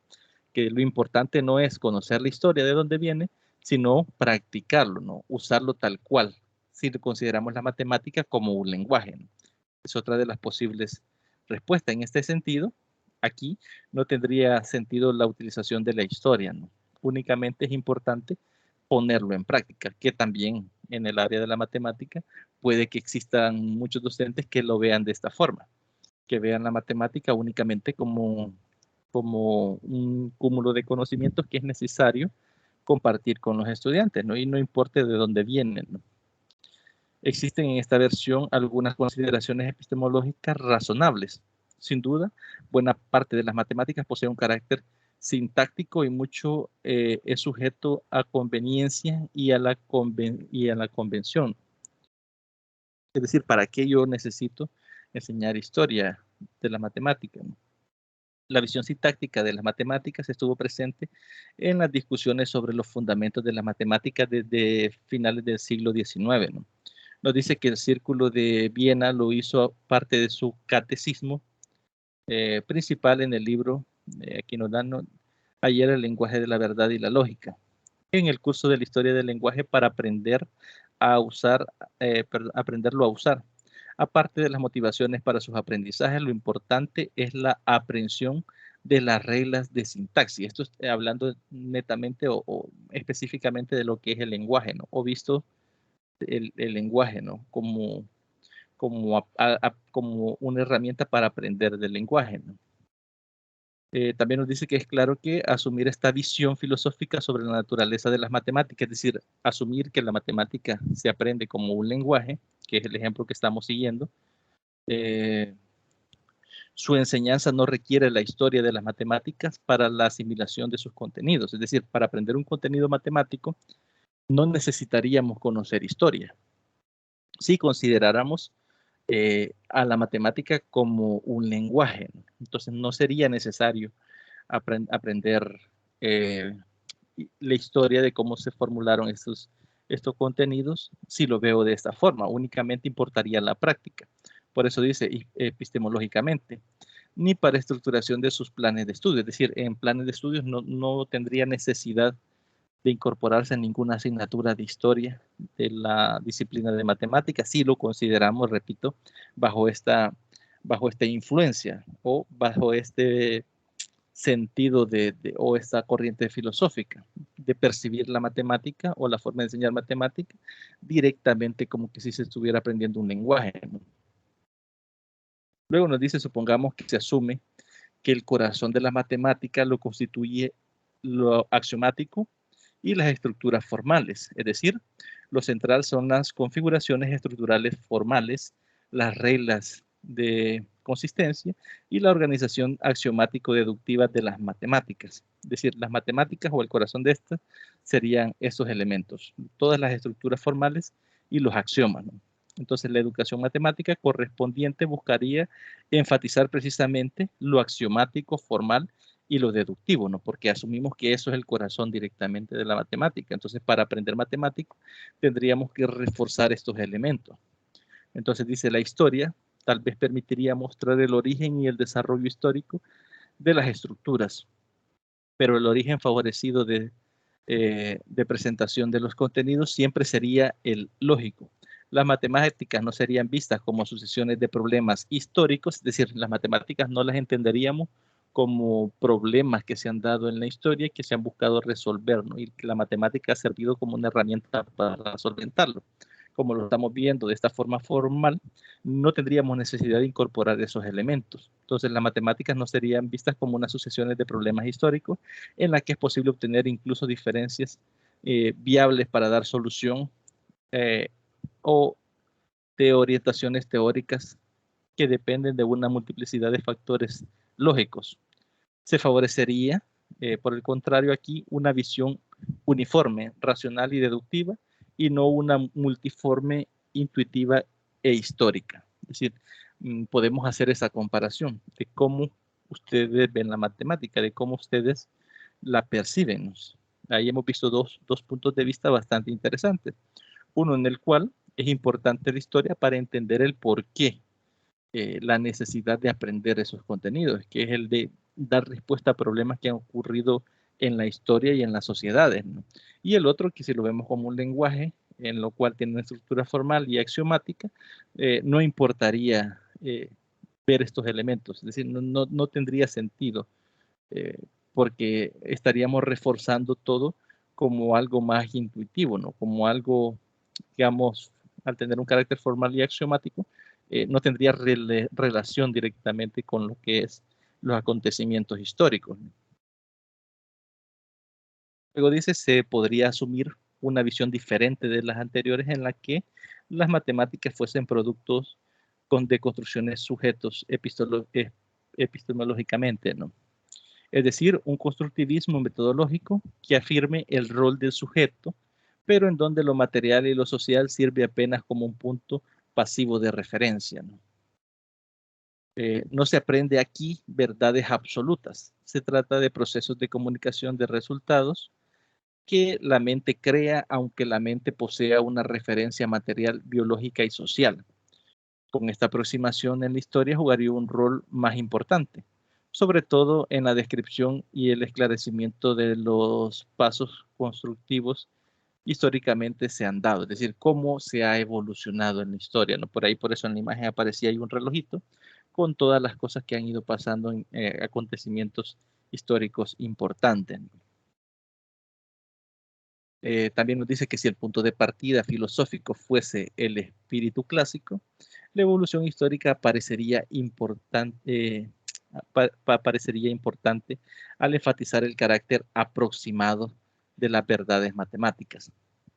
A: que lo importante no es conocer la historia de dónde viene, sino practicarlo, ¿no? Usarlo tal cual, si consideramos la matemática como un lenguaje, ¿no? Es otra de las posibles respuestas. En este sentido, aquí no tendría sentido la utilización de la historia, ¿no? Únicamente es importante ponerlo en práctica, que también en el área de la matemática puede que existan muchos docentes que lo vean de esta forma, que vean la matemática únicamente como un cúmulo de conocimientos que es necesario compartir con los estudiantes, ¿no? Y no importa de dónde vienen, ¿no? Existen en esta versión algunas consideraciones epistemológicas razonables. Sin duda, buena parte de las matemáticas posee un carácter sintáctico y mucho es sujeto a conveniencia y a la convención. Es decir, ¿para qué yo necesito enseñar historia de la matemática? La visión sintáctica de las matemáticas estuvo presente en las discusiones sobre los fundamentos de la matemática desde finales del siglo XIX, ¿no? Nos dice que el Círculo de Viena lo hizo parte de su catecismo principal en el libro, aquí nos dan, ¿no? Ayer el lenguaje de la verdad y la lógica. En el curso de la historia del lenguaje para aprender a usar, aprenderlo a usar. Aparte de las motivaciones para sus aprendizajes, lo importante es la aprehensión de las reglas de sintaxis. Esto es hablando netamente o específicamente de lo que es el lenguaje, ¿no? O visto el lenguaje, ¿no? Como una herramienta para aprender del lenguaje, ¿no? También nos dice que es claro que asumir esta visión filosófica sobre la naturaleza de las matemáticas, es decir, asumir que la matemática se aprende como un lenguaje, que es el ejemplo que estamos siguiendo, su enseñanza no requiere la historia de las matemáticas para la asimilación de sus contenidos, es decir, para aprender un contenido matemático no necesitaríamos conocer historia. Si consideráramos a la matemática como un lenguaje, ¿no? Entonces no sería necesario aprender la historia de cómo se formularon estos contenidos si lo veo de esta forma. Únicamente importaría la práctica. Por eso dice epistemológicamente, ni para estructuración de sus planes de estudio. Es decir, en planes de estudios no tendría necesidad de incorporarse en ninguna asignatura de historia de la disciplina de matemáticas, si lo consideramos, repito, bajo esta influencia o bajo este sentido o esta corriente filosófica de percibir la matemática o la forma de enseñar matemática directamente como que si se estuviera aprendiendo un lenguaje, ¿no? Luego nos dice, supongamos que se asume que el corazón de la matemática lo constituye lo axiomático y las estructuras formales, es decir, lo central son las configuraciones estructurales formales, las reglas de consistencia y la organización axiomático-deductiva de las matemáticas. Es decir, las matemáticas o el corazón de estas serían esos elementos, todas las estructuras formales y los axiomas, ¿no? Entonces, la educación matemática correspondiente buscaría enfatizar precisamente lo axiomático formal y lo deductivo, ¿no? Porque asumimos que eso es el corazón directamente de la matemática. Entonces, para aprender matemático, tendríamos que reforzar estos elementos. Entonces, dice la historia, tal vez permitiría mostrar el origen y el desarrollo histórico de las estructuras, pero el origen favorecido de presentación de los contenidos siempre sería el lógico. Las matemáticas no serían vistas como sucesiones de problemas históricos, es decir, las matemáticas no las entenderíamos como problemas que se han dado en la historia y que se han buscado resolver, ¿no? Y que la matemática ha servido como una herramienta para solventarlo. Como lo estamos viendo de esta forma formal, no tendríamos necesidad de incorporar esos elementos. Entonces, las matemáticas no serían vistas como unas sucesiones de problemas históricos en las que es posible obtener incluso diferencias viables para dar solución o de orientaciones teóricas que dependen de una multiplicidad de factores lógicos. Se favorecería, por el contrario aquí, una visión uniforme, racional y deductiva, y no una multiforme, intuitiva e histórica. Es decir, podemos hacer esa comparación de cómo ustedes ven la matemática, de cómo ustedes la perciben. Ahí hemos visto dos puntos de vista bastante interesantes. Uno en el cual es importante la historia para entender el por qué, la necesidad de aprender esos contenidos, que es el de dar respuesta a problemas que han ocurrido en la historia y en las sociedades, ¿no? Y el otro, que si lo vemos como un lenguaje, en lo cual tiene una estructura formal y axiomática, no importaría ver estos elementos, es decir, no tendría sentido, porque estaríamos reforzando todo como algo más intuitivo, ¿no? Como algo, digamos, al tener un carácter formal y axiomático, no tendría relación directamente con lo que es los acontecimientos históricos. Luego dice, se podría asumir una visión diferente de las anteriores en la que las matemáticas fuesen productos de construcciones sujetos epistemológicamente, ¿no? Es decir, un constructivismo metodológico que afirme el rol del sujeto, pero en donde lo material y lo social sirve apenas como un punto pasivo de referencia, ¿no? No se aprende aquí verdades absolutas. Se trata de procesos de comunicación de resultados que la mente crea, aunque la mente posea una referencia material, biológica y social. Con esta aproximación en la historia jugaría un rol más importante, sobre todo en la descripción y el esclarecimiento de los pasos constructivos históricamente se han dado, es decir, cómo se ha evolucionado en la historia, ¿no? Por ahí, por eso en la imagen aparecía ahí un relojito con todas las cosas que han ido pasando en acontecimientos históricos importantes. También nos dice que si el punto de partida filosófico fuese el espíritu clásico, la evolución histórica parecería importante al enfatizar el carácter aproximado de las verdades matemáticas.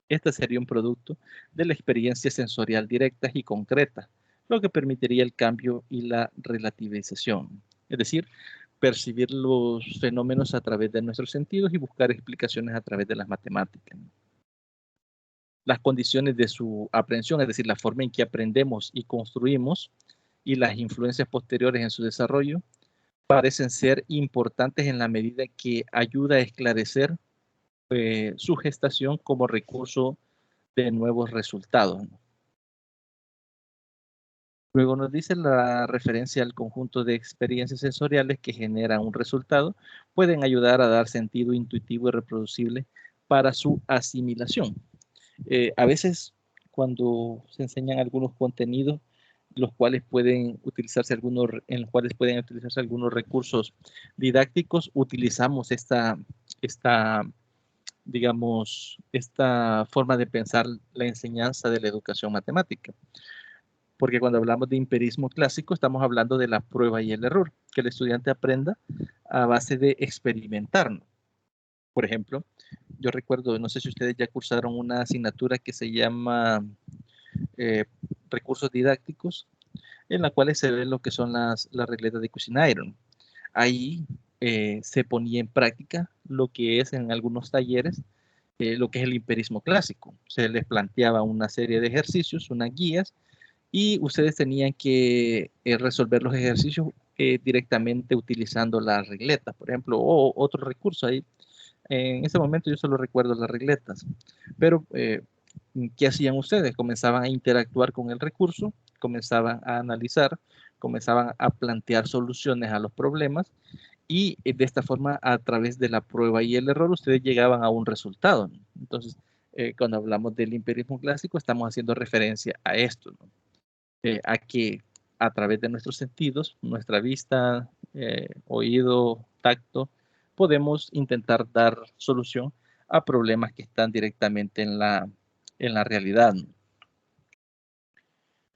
A: Este sería un producto de la experiencia sensorial directa y concreta, lo que permitiría el cambio y la relativización. Es decir, percibir los fenómenos a través de nuestros sentidos y buscar explicaciones a través de las matemáticas. Las condiciones de su aprehensión, es decir, la forma en que aprendemos y construimos, y las influencias posteriores en su desarrollo, parecen ser importantes en la medida que ayuda a esclarecer su gestación como recurso de nuevos resultados. Luego nos dice la referencia al conjunto de experiencias sensoriales que generan un resultado, pueden ayudar a dar sentido intuitivo y reproducible para su asimilación. A veces cuando se enseñan algunos contenidos, en los cuales pueden utilizarse algunos recursos didácticos, utilizamos digamos, esta forma de pensar la enseñanza de la educación matemática. Porque cuando hablamos de empirismo clásico, estamos hablando de la prueba y el error, que el estudiante aprenda a base de experimentar. Por ejemplo, yo recuerdo, no sé si ustedes ya cursaron una asignatura que se llama recursos didácticos, en la cual se ven lo que son las regletas de Cuisinairon. Ahí se ponía en práctica lo que es en algunos talleres, lo que es el empirismo clásico. Se les planteaba una serie de ejercicios, unas guías, y ustedes tenían que resolver los ejercicios directamente utilizando las regletas, por ejemplo, o otro recurso ahí. En ese momento yo solo recuerdo las regletas, pero ¿qué hacían ustedes? Comenzaban a interactuar con el recurso, comenzaban a analizar, comenzaban a plantear soluciones a los problemas, y de esta forma, a través de la prueba y el error, ustedes llegaban a un resultado, ¿no? Entonces, cuando hablamos del empirismo clásico, estamos haciendo referencia a esto, ¿no? A que a través de nuestros sentidos, nuestra vista, oído, tacto, podemos intentar dar solución a problemas que están directamente en la realidad.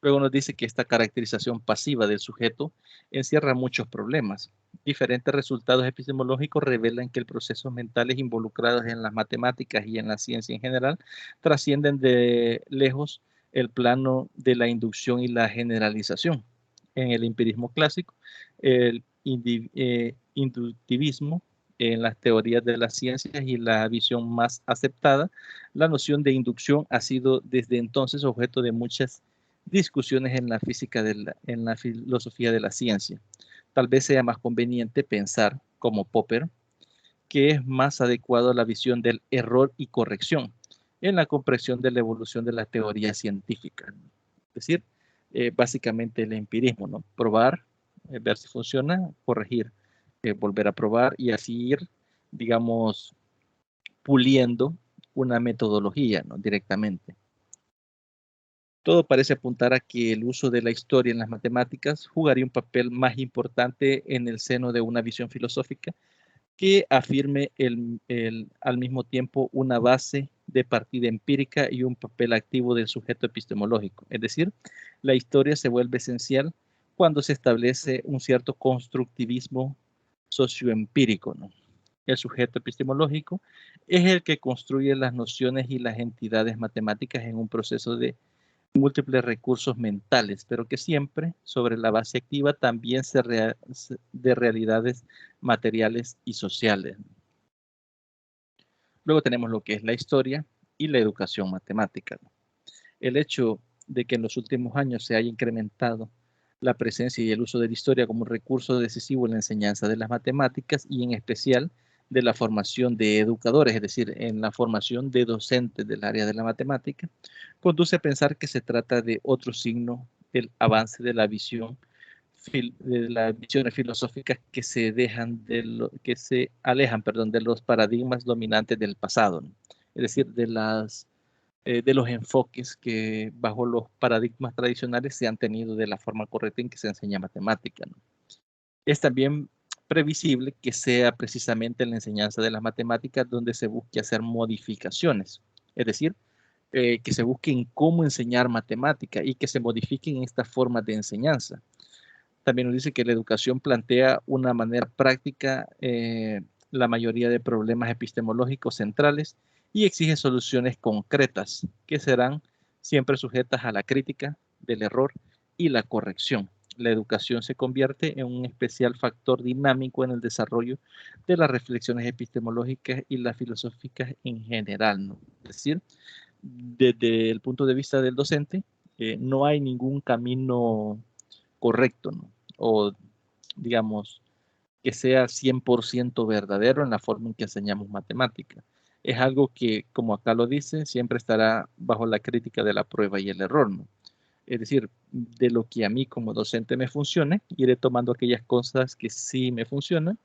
A: Luego nos dice que esta caracterización pasiva del sujeto encierra muchos problemas. Diferentes resultados epistemológicos revelan que los procesos mentales involucrados en las matemáticas y en la ciencia en general trascienden de lejos el plano de la inducción y la generalización. En el empirismo clásico, el inductivismo en las teorías de las ciencias y la visión más aceptada, la noción de inducción ha sido desde entonces objeto de muchas discusiones en la física, en la filosofía de la ciencia. Tal vez sea más conveniente pensar, como Popper, que es más adecuado a la visión del error y corrección en la comprensión de la evolución de la teoría científica. Es decir, básicamente el empirismo, ¿no? Probar, ver si funciona, corregir, volver a probar y así ir, digamos, puliendo una metodología, ¿no? Directamente. Todo parece apuntar a que el uso de la historia en las matemáticas jugaría un papel más importante en el seno de una visión filosófica que afirme al mismo tiempo una base de partida empírica y un papel activo del sujeto epistemológico. Es decir, la historia se vuelve esencial cuando se establece un cierto constructivismo socioempírico, ¿no? El sujeto epistemológico es el que construye las nociones y las entidades matemáticas en un proceso de múltiples recursos mentales, pero que siempre sobre la base activa también de realidades materiales y sociales. Luego tenemos lo que es la historia y la educación matemática. El hecho de que en los últimos años se haya incrementado la presencia y el uso de la historia como un recurso decisivo en la enseñanza de las matemáticas y en especial de la formación de educadores, es decir, en la formación de docentes del área de la matemática, conduce a pensar que se trata de otro signo del avance de la visión de las visiones filosóficas que se alejan, perdón, de los paradigmas dominantes del pasado, ¿no? Es decir, de los enfoques que bajo los paradigmas tradicionales se han tenido de la forma correcta en que se enseña matemática, ¿no? Es también previsible que sea precisamente en la enseñanza de las matemáticas donde se busque hacer modificaciones, es decir, que se busquen cómo enseñar matemática y que se modifiquen estas formas de enseñanza. También nos dice que la educación plantea una manera práctica la mayoría de problemas epistemológicos centrales y exige soluciones concretas que serán siempre sujetas a la crítica del error y la corrección. La educación se convierte en un especial factor dinámico en el desarrollo de las reflexiones epistemológicas y las filosóficas en general, ¿no? Es decir, desde el punto de vista del docente, no hay ningún camino correcto, ¿no? O digamos, que sea 100% verdadero en la forma en que enseñamos matemática. Es algo que, como acá lo dice, siempre estará bajo la crítica de la prueba y el error, ¿no? Es decir, de lo que a mí como docente me funcione, iré tomando aquellas cosas que sí me funcionan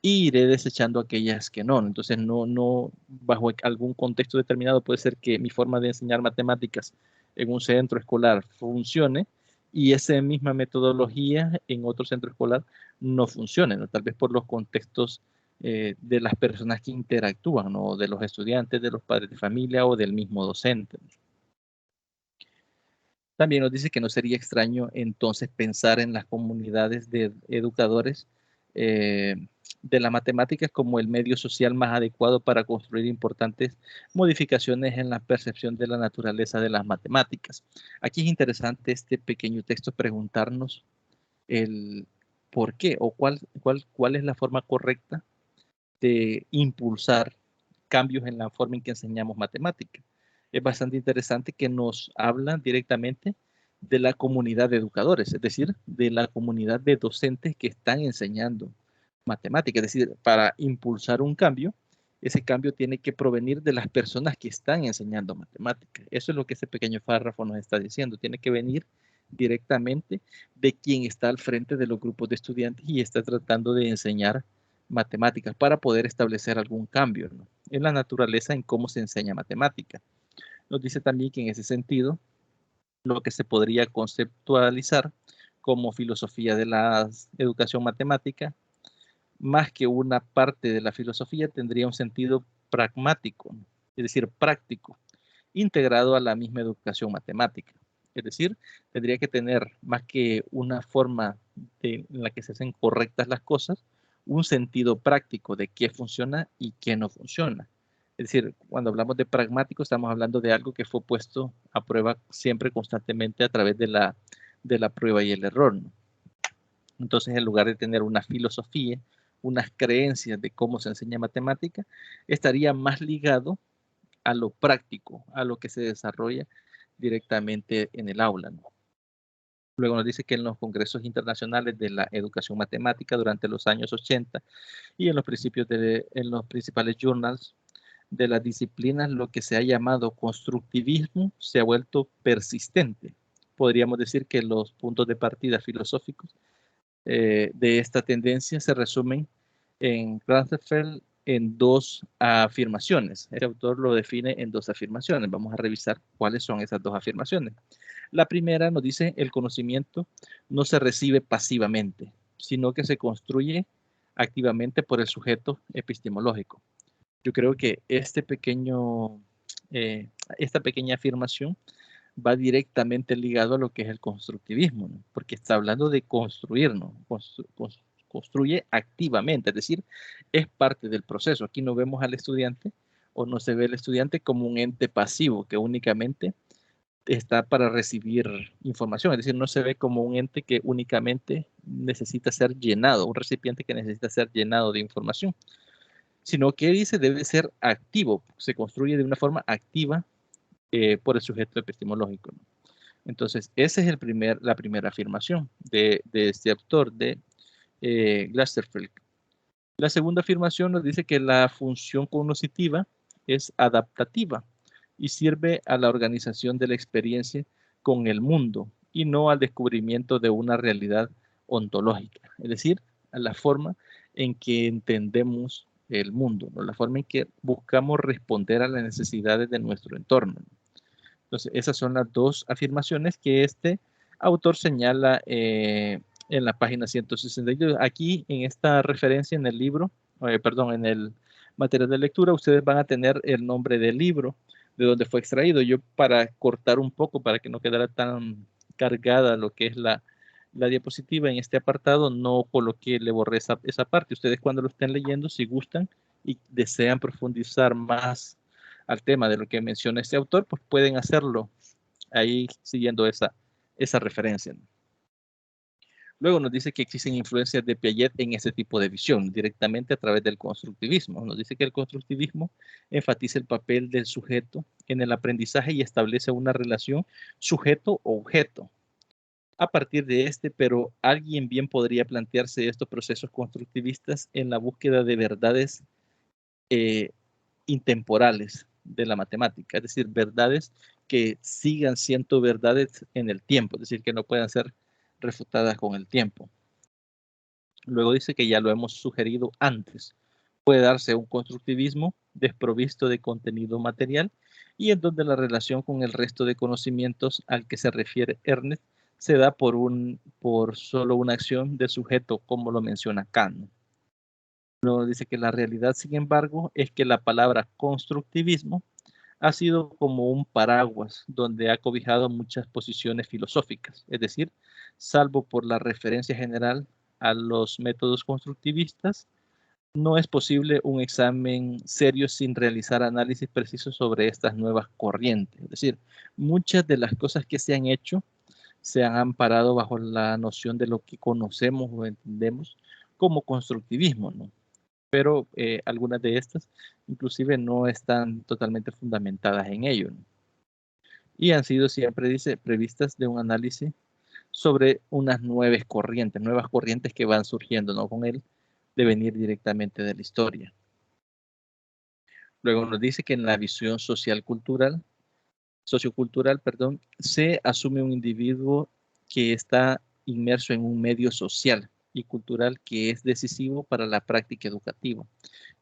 A: y iré desechando aquellas que no. Entonces, no bajo algún contexto determinado puede ser que mi forma de enseñar matemáticas en un centro escolar funcione y esa misma metodología en otro centro escolar no funcione, ¿no? Tal vez por los contextos de las personas que interactúan, ¿no? De los estudiantes, de los padres de familia o del mismo docente. También nos dice que no sería extraño entonces pensar en las comunidades de educadores eh, de la matemática como el medio social más adecuado para construir importantes modificaciones en la percepción de la naturaleza de las matemáticas. Aquí es interesante este pequeño texto preguntarnos el por qué o cuál es la forma correcta de impulsar cambios en la forma en que enseñamos matemática. Es bastante interesante que nos habla directamente de la comunidad de educadores, es decir, de la comunidad de docentes que están enseñando matemática. Es decir, para impulsar un cambio, ese cambio tiene que provenir de las personas que están enseñando matemática. Eso es lo que ese pequeño párrafo nos está diciendo. Tiene que venir directamente de quien está al frente de los grupos de estudiantes y está tratando de enseñar matemáticas para poder establecer algún cambio, ¿no? En la naturaleza en cómo se enseña matemática. Nos dice también que en ese sentido, lo que se podría conceptualizar como filosofía de la educación matemática, más que una parte de la filosofía, tendría un sentido pragmático, ¿no? Es decir, práctico, integrado a la misma educación matemática. Es decir, tendría que tener más que una forma en la que se hacen correctas las cosas, un sentido práctico de qué funciona y qué no funciona. Es decir, cuando hablamos de pragmático, estamos hablando de algo que fue puesto a prueba siempre constantemente a través de la prueba y el error, ¿no? Entonces, en lugar de tener una filosofía, unas creencias de cómo se enseña matemática, estaría más ligado a lo práctico, a lo que se desarrolla directamente en el aula, ¿no? Luego nos dice que en los congresos internacionales de la educación matemática durante los años 80 y en los principales journals de las disciplinas, lo que se ha llamado constructivismo se ha vuelto persistente. Podríamos decir que los puntos de partida filosóficos de esta tendencia se resumen en Grantefeld en dos afirmaciones. El autor lo define en dos afirmaciones. Vamos a revisar cuáles son esas dos afirmaciones. La primera nos dice: el conocimiento no se recibe pasivamente, sino que se construye activamente por el sujeto epistemológico. Yo creo que esta pequeña afirmación va directamente ligado a lo que es el constructivismo, ¿no? Porque está hablando de construir, ¿no? Construye activamente, es decir, es parte del proceso. Aquí no vemos al estudiante o no se ve al estudiante como un ente pasivo que únicamente está para recibir información, es decir, no se ve como un ente que únicamente necesita ser llenado, un recipiente que necesita ser llenado de información, sino que dice debe ser activo, se construye de una forma activa por el sujeto epistemológico, ¿no? Entonces, esa es la primera afirmación de este autor, de Glaserfeld. La segunda afirmación nos dice que la función cognitiva es adaptativa y sirve a la organización de la experiencia con el mundo y no al descubrimiento de una realidad ontológica, es decir, a la forma en que entendemos el mundo, ¿no? La forma en que buscamos responder a las necesidades de nuestro entorno, ¿no? Entonces, esas son las dos afirmaciones que este autor señala en la página 162. Aquí, en esta referencia en el libro, en el material de lectura, ustedes van a tener el nombre del libro, de donde fue extraído. Yo, para cortar un poco, para que no quedara tan cargada lo que es la diapositiva en este apartado, no coloqué, le borré esa parte. Ustedes, cuando lo estén leyendo, si gustan y desean profundizar más al tema de lo que menciona este autor, pues pueden hacerlo ahí siguiendo esa referencia, ¿no? Luego nos dice que existen influencias de Piaget en ese tipo de visión, directamente a través del constructivismo. Nos dice que el constructivismo enfatiza el papel del sujeto en el aprendizaje y establece una relación sujeto-objeto. A partir de pero alguien bien podría plantearse estos procesos constructivistas en la búsqueda de verdades intemporales de la matemática, es decir, verdades que sigan siendo verdades en el tiempo, es decir, que no puedan ser refutadas con el tiempo. Luego dice que ya lo hemos sugerido antes, puede darse un constructivismo desprovisto de contenido material y en donde la relación con el resto de conocimientos al que se refiere Ernest se da por solo una acción de sujeto, como lo menciona Kant. Luego dice que la realidad, sin embargo, es que la palabra constructivismo ha sido como un paraguas donde ha cobijado muchas posiciones filosóficas, es decir, salvo por la referencia general a los métodos constructivistas, no es posible un examen serio sin realizar análisis precisos sobre estas nuevas corrientes. Es decir, muchas de las cosas que se han hecho se han amparado bajo la noción de lo que conocemos o entendemos como constructivismo, ¿no? Pero algunas de estas inclusive no están totalmente fundamentadas en ello, ¿no? Y han sido siempre, dice, previstas de un análisis sobre unas nuevas corrientes que van surgiendo, ¿no? Con el devenir directamente de la historia. Luego nos dice que en la visión sociocultural, se asume un individuo que está inmerso en un medio social y cultural que es decisivo para la práctica educativa,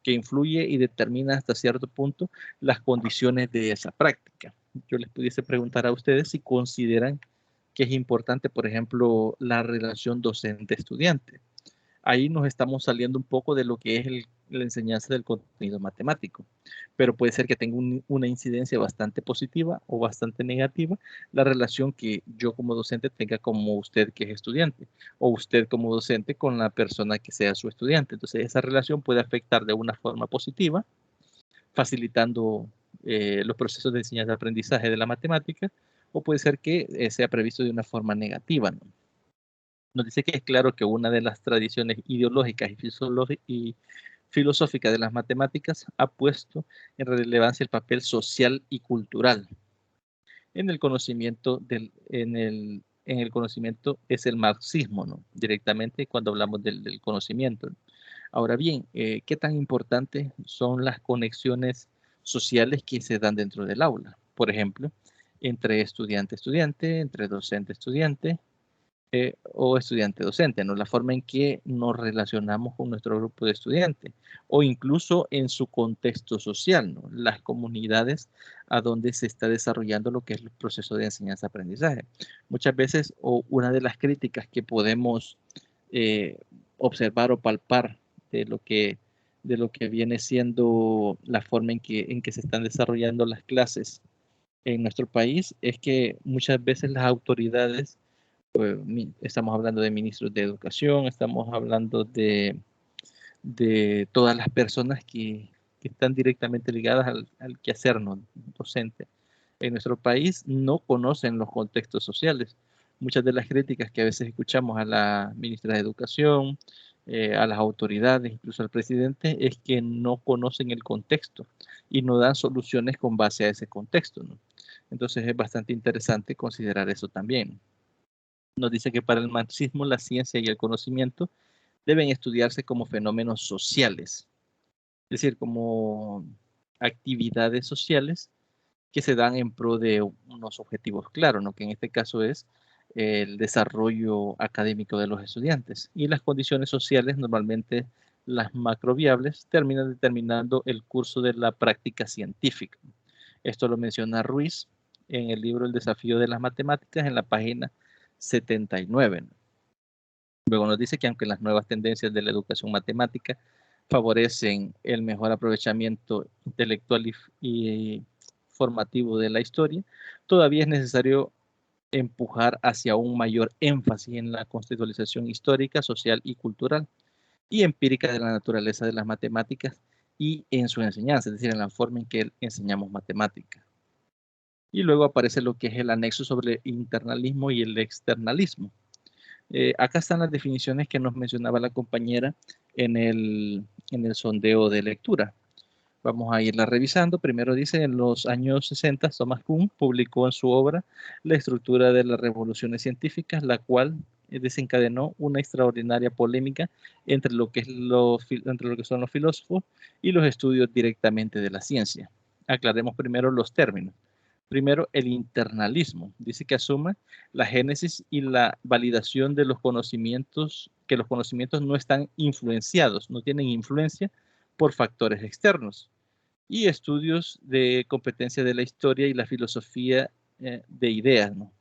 A: que influye y determina hasta cierto punto las condiciones de esa práctica. Yo les pudiese preguntar a ustedes si consideran que es importante, por ejemplo, la relación docente-estudiante. Ahí nos estamos saliendo un poco de lo que es la enseñanza del contenido matemático, pero puede ser que tenga una incidencia bastante positiva o bastante negativa la relación que yo como docente tenga como usted que es estudiante, o usted como docente con la persona que sea su estudiante. Entonces, esa relación puede afectar de una forma positiva, facilitando los procesos de enseñanza-aprendizaje de la matemática, o puede ser que sea previsto de una forma negativa, ¿no? Nos dice que es claro que una de las tradiciones ideológicas y filosóficas de las matemáticas ha puesto en relevancia el papel social y cultural en el conocimiento en el conocimiento es el marxismo, ¿no? Directamente cuando hablamos del conocimiento. Ahora bien, ¿qué tan importantes son las conexiones sociales que se dan dentro del aula? Por ejemplo, entre estudiante-estudiante, entre docente-estudiante, o estudiante-docente, ¿no? La forma en que nos relacionamos con nuestro grupo de estudiantes o incluso en su contexto social, ¿no? Las comunidades a donde se está desarrollando lo que es el proceso de enseñanza-aprendizaje. Muchas veces una de las críticas que podemos eh, observar o palpar de de lo que viene siendo la forma en que se están desarrollando las clases en nuestro país es que muchas veces las autoridades estamos hablando de ministros de educación, estamos hablando de todas las personas que están directamente ligadas al quehacer ¿no? docente. En nuestro país no conocen los contextos sociales. Muchas de las críticas que a veces escuchamos a la ministra de Educación, a las autoridades, incluso al presidente, es que no conocen el contexto y no dan soluciones con base a ese contexto. ¿no? Entonces es bastante interesante considerar eso también. Nos dice que para el marxismo la ciencia y el conocimiento deben estudiarse como fenómenos sociales, es decir, como actividades sociales que se dan en pro de unos objetivos claros, ¿no? Que en este caso es el desarrollo académico de los estudiantes. Y las condiciones sociales, normalmente las macroviables, terminan determinando el curso de la práctica científica. Esto lo menciona Ruiz en el libro El desafío de las matemáticas en la página 79. Luego nos dice que aunque las nuevas tendencias de la educación matemática favorecen el mejor aprovechamiento intelectual y formativo de la historia, todavía es necesario empujar hacia un mayor énfasis en la contextualización histórica, social y cultural y empírica de la naturaleza de las matemáticas y en su enseñanza, es decir, en la forma en que enseñamos matemática. Y luego aparece lo que es el anexo sobre el internalismo y el externalismo. Acá están las definiciones que nos mencionaba la compañera en el sondeo de lectura. Vamos a irla revisando. Primero dice, en los años 60, Thomas Kuhn publicó en su obra La estructura de las revoluciones científicas, la cual desencadenó una extraordinaria polémica entre entre lo que son los filósofos y los estudios directamente de la ciencia. Aclaremos primero los términos. Primero, el internalismo. Dice que asume la génesis y la validación de los conocimientos, que los conocimientos no están influenciados, no tienen influencia por factores externos. Y estudios de competencia de la historia y la filosofía de ideas, ¿no?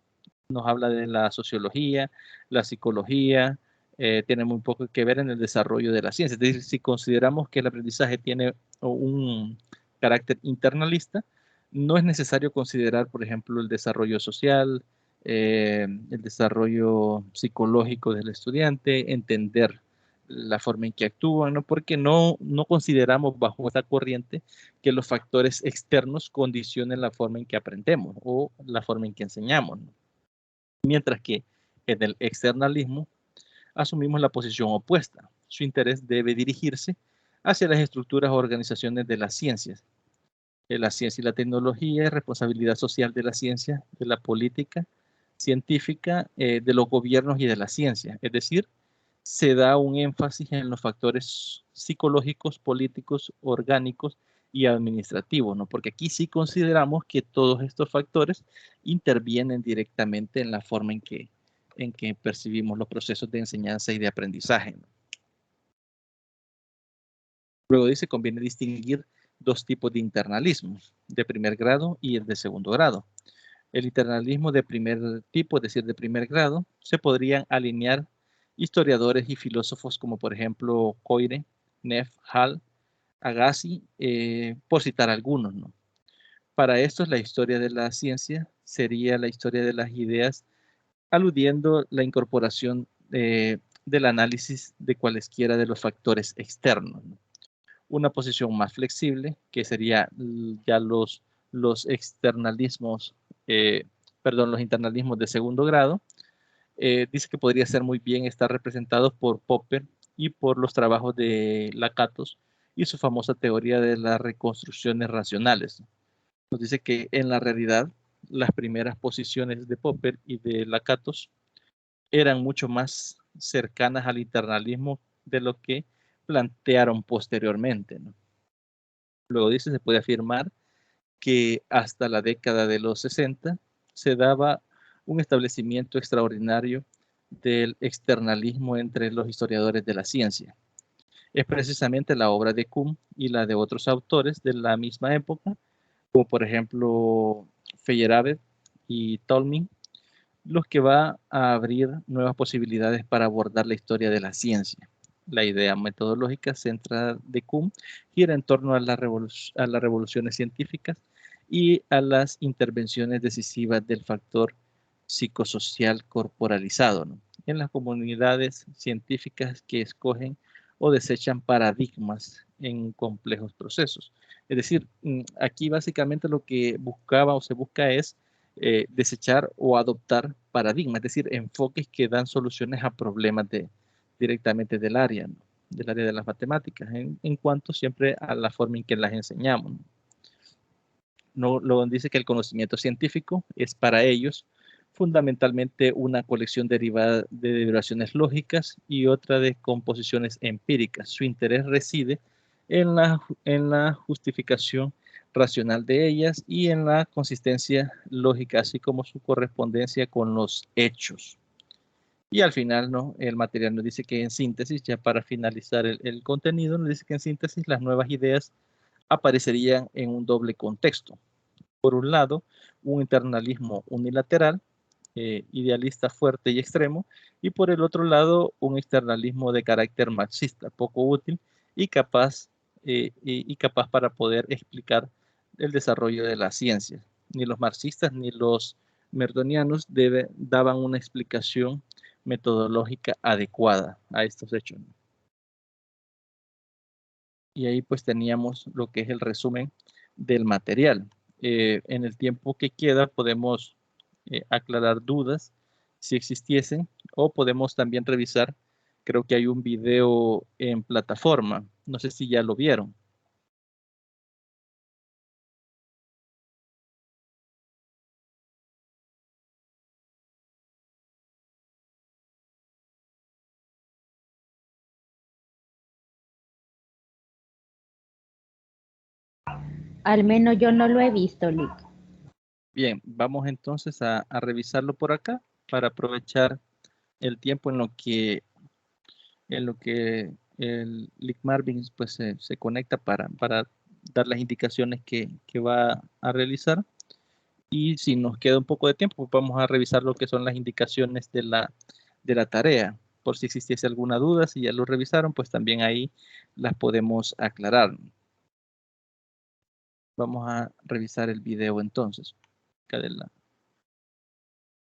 A: Nos habla de la sociología, la psicología, tiene muy poco que ver en el desarrollo de la ciencia. Es decir, si consideramos que el aprendizaje tiene un carácter internalista, no es necesario considerar, por ejemplo, el desarrollo social, el desarrollo psicológico del estudiante, entender la forma en que actúan, ¿no? Porque no consideramos bajo esta corriente que los factores externos condicionen la forma en que aprendemos o la forma en que enseñamos, ¿no? Mientras que en el externalismo asumimos la posición opuesta. Su interés debe dirigirse hacia las estructuras o organizaciones de las ciencias. La ciencia y la tecnología, responsabilidad social de la ciencia, de la política científica, de los gobiernos y de la ciencia. Es decir, se da un énfasis en los factores psicológicos, políticos, orgánicos y administrativos, ¿no? Porque aquí sí consideramos que todos estos factores intervienen directamente en la forma en que percibimos los procesos de enseñanza y de aprendizaje, ¿no? Luego dice, conviene distinguir dos tipos de internalismo, de primer grado y el de segundo grado. El internalismo de primer tipo, es decir, de primer grado, se podrían alinear historiadores y filósofos como por ejemplo Coire, Neff, Hall, Agassi, por citar algunos, ¿no? Para estos, la historia de la ciencia sería la historia de las ideas, aludiendo la incorporación del análisis de cualesquiera de los factores externos, ¿no? Una posición más flexible, que sería ya los externalismos, perdón, los internalismos de segundo grado, dice que podría ser muy bien estar representados por Popper y por los trabajos de Lakatos y su famosa teoría de las reconstrucciones racionales. Nos dice que en la realidad las primeras posiciones de Popper y de Lakatos eran mucho más cercanas al internalismo de lo que plantearon posteriormente, ¿no? Luego dice, se puede afirmar que hasta la década de los 60 se daba un establecimiento extraordinario del externalismo entre los historiadores de la ciencia. Es precisamente la obra de Kuhn y la de otros autores de la misma época, como por ejemplo Feyerabend y Tolmin, los que va a abrir nuevas posibilidades para abordar la historia de la ciencia. La idea metodológica central de Kuhn gira en torno a las revoluciones científicas y a las intervenciones decisivas del factor psicosocial corporalizado, ¿no?, en las comunidades científicas que escogen o desechan paradigmas en complejos procesos. Es decir, aquí básicamente lo que buscaba o se busca es desechar o adoptar paradigmas, es decir, enfoques que dan soluciones a problemas directamente del área, ¿no?, del área de las matemáticas, en cuanto siempre a la forma en que las enseñamos. No, lo dice que el conocimiento científico es para ellos fundamentalmente una colección derivada de derivaciones lógicas y otra de composiciones empíricas. Su interés reside en la justificación racional de ellas y en la consistencia lógica, así como su correspondencia con los hechos. Y al final, ¿no?, el material nos dice que en síntesis, ya para finalizar el contenido, nos dice que en síntesis las nuevas ideas aparecerían en un doble contexto. Por un lado, un internalismo unilateral, idealista fuerte y extremo, y por el otro lado, un externalismo de carácter marxista, poco útil y capaz para poder explicar el desarrollo de la ciencia. Ni los marxistas ni los mertonianos daban una explicación metodológica adecuada a estos hechos. Y ahí pues teníamos lo que es el resumen del material. En el tiempo que queda podemos aclarar dudas si existiesen, o podemos también revisar, creo que hay un video en plataforma, no sé si ya lo vieron.
B: Al menos yo no lo he visto, Lick.
A: Bien, vamos entonces a revisarlo por acá para aprovechar el tiempo en lo que el Lick Marvin pues, se conecta para dar las indicaciones que va a realizar. Y si nos queda un poco de tiempo, pues vamos a revisar lo que son las indicaciones de la tarea. Por si existiese alguna duda, si ya lo revisaron, pues también ahí las podemos aclarar. Vamos a revisar el video entonces, acá de la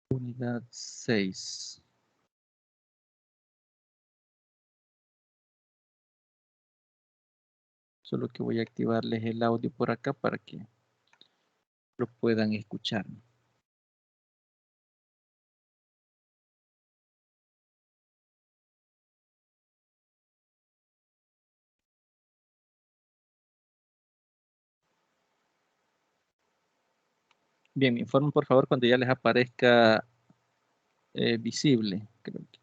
A: unidad 6. Solo que voy a activarles el audio por acá para que lo puedan escuchar. Bien, me informen por favor cuando ya les aparezca visible. Creo que.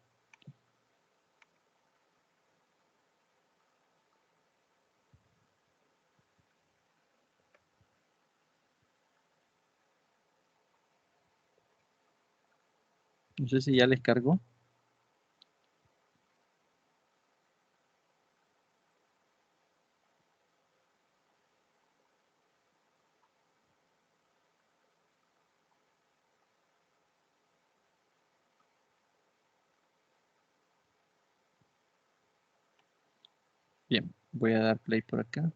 A: No sé si ya les cargó. Bien, voy a dar play por acá.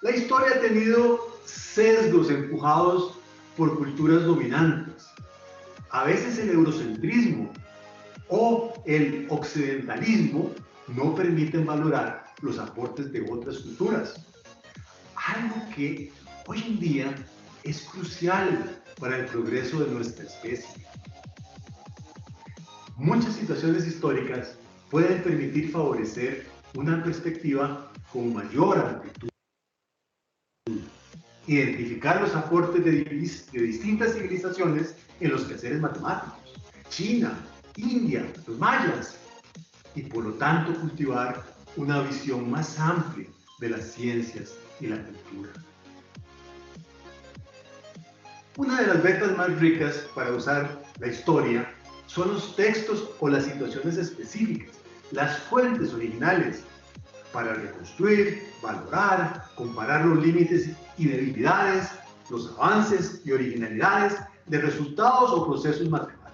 D: La historia ha tenido sesgos empujados por culturas dominantes. A veces el eurocentrismo o el occidentalismo no permiten valorar los aportes de otras culturas. algo que hoy en día es crucial para el progreso de nuestra especie. Muchas situaciones históricas pueden permitir favorecer una perspectiva con mayor amplitud. Identificar los aportes de distintas civilizaciones en los quehaceres matemáticos, China, India, los mayas, y por lo tanto cultivar una visión más amplia de las ciencias y la cultura. Una de las vetas más ricas para usar la historia son los textos o las situaciones específicas, las fuentes originales, para reconstruir, valorar, comparar los límites y debilidades, los avances y originalidades de resultados o procesos matemáticos.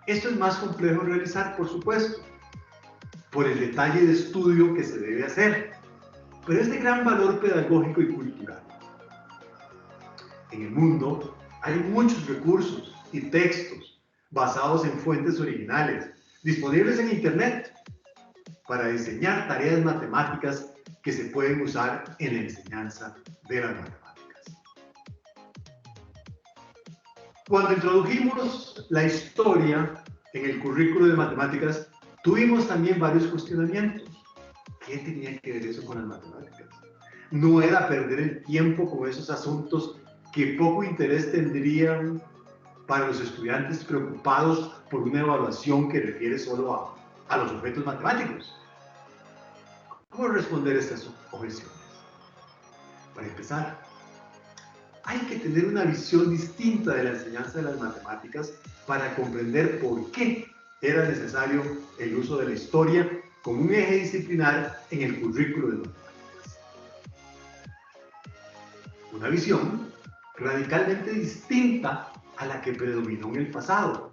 D: Esto es más complejo de realizar, por supuesto, por el detalle de estudio que se debe hacer, pero es de gran valor pedagógico y cultural. En el mundo hay muchos recursos y textos basados en fuentes originales, disponibles en Internet, para diseñar tareas matemáticas que se pueden usar en la enseñanza de las matemáticas. Cuando introdujimos la historia en el currículo de matemáticas, tuvimos también varios cuestionamientos. ¿Qué tenía que ver eso con las matemáticas? No era perder el tiempo con esos asuntos que poco interés tendrían para los estudiantes preocupados por una evaluación que refiere solo a los objetos matemáticos. ¿Cómo responder estas objeciones? Para empezar, hay que tener una visión distinta de la enseñanza de las matemáticas para comprender por qué era necesario el uso de la historia como un eje disciplinar en el currículo de matemáticas. Una visión radicalmente distinta a la que predominó en el pasado,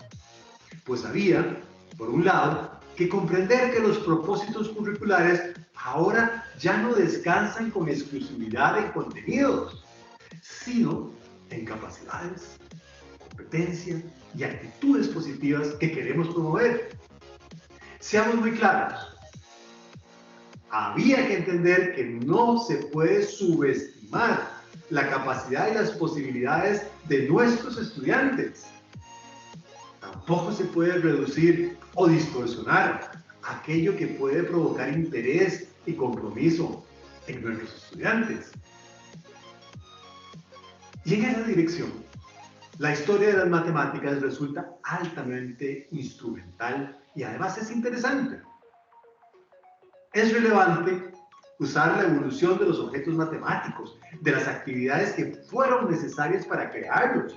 D: pues había, por un lado, que comprender que los propósitos curriculares ahora ya no descansan con exclusividad en contenidos, sino en capacidades, competencias y actitudes positivas que queremos promover. Seamos muy claros, había que entender que no se puede subestimar la capacidad y las posibilidades de nuestros estudiantes. Tampoco se puede reducir o distorsionar aquello que puede provocar interés y compromiso en nuestros estudiantes. Y en esa dirección, la historia de las matemáticas resulta altamente instrumental y además es interesante. Es relevante usar la evolución de los objetos matemáticos, de las actividades que fueron necesarias para crearlos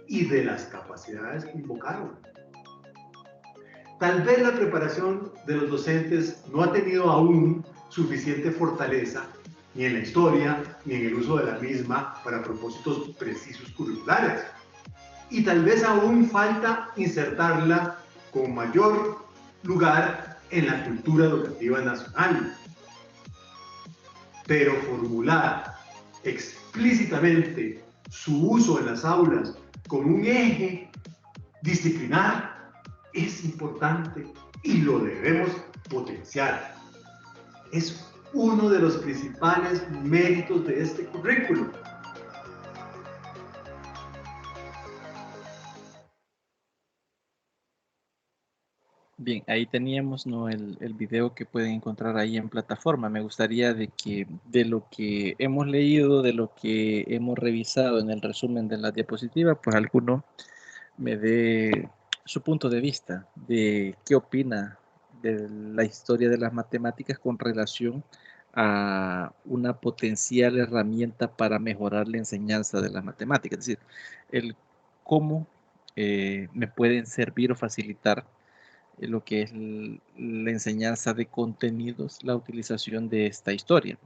D: y de las capacidades que invocaron. Tal vez la preparación de los docentes no ha tenido aún suficiente fortaleza ni en la historia ni en el uso de la misma para propósitos precisos curriculares. Y tal vez aún falta insertarla con mayor lugar en la cultura educativa nacional. Pero formular explícitamente su uso en las aulas como un eje disciplinar es importante y lo debemos potenciar. Es uno de los principales méritos de este currículo.
A: Bien, ahí teníamos, ¿no?, el video que pueden encontrar ahí en plataforma. Me gustaría de lo que hemos leído, de lo que hemos revisado en el resumen de la diapositiva, pues alguno me dé su punto de vista de qué opina de la historia de las matemáticas con relación a una potencial herramienta para mejorar la enseñanza de las matemáticas. Es decir, el cómo me pueden servir o facilitar lo que es la enseñanza de contenidos, la utilización de esta historia.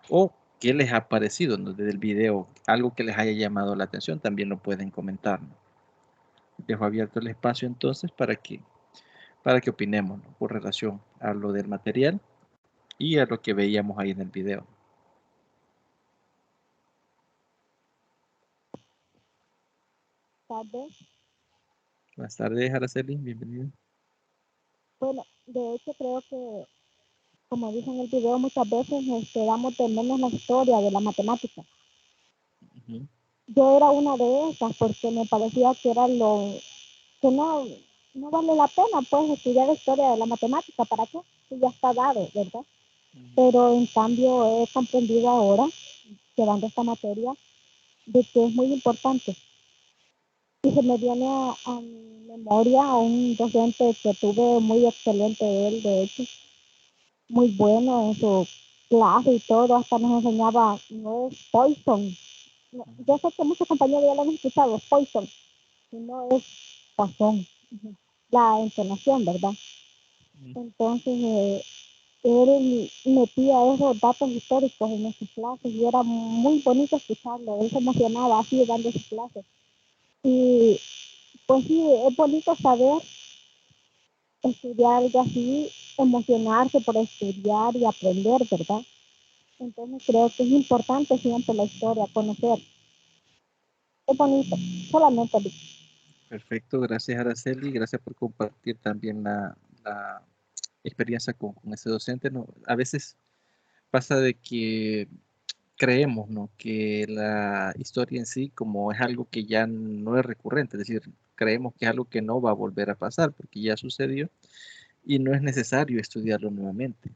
A: O qué les ha parecido, ¿no?, desde el video, algo que les haya llamado la atención, también lo pueden comentar, ¿no? Dejo abierto el espacio entonces para que opinemos, ¿no?, con relación a lo del material y a lo que veíamos ahí en el video.
E: Tardes.
A: Buenas tardes, Araceli, bienvenido.
E: Bueno, de hecho creo que como dije en el video, muchas veces damos de menos la historia de la matemática.
A: Ujú.
E: Yo era una de esas porque me parecía que era lo que no vale la pena pues estudiar historia de la matemática, ¿para qué? Si ya está dado, ¿verdad? Pero en cambio he comprendido ahora, llevando esta materia, de que es muy importante. Y se me viene a mi memoria a un docente que tuve muy excelente él, de hecho, muy bueno en su clase y todo, hasta nos enseñaba, no es poison. No, yo sé que muchos compañeros ya lo han escuchado, poison, y no es poison. La entonación, ¿verdad? Entonces, él metía esos datos históricos en sus clases y era muy bonito escucharlo. Él se emocionaba así dando sus clases. Y pues sí, es bonito saber estudiar algo así, emocionarse por estudiar y aprender, ¿verdad? Entonces creo que es importante siempre la historia, conocer. Es bonito, solamente bonito.
A: Perfecto, gracias Araceli, gracias por compartir también la experiencia con ese docente. ¿No? A veces pasa de que creemos, ¿no? que la historia en sí, como es algo que ya no es recurrente, es decir, creemos que es algo que no va a volver a pasar porque ya sucedió y no es necesario estudiarlo nuevamente.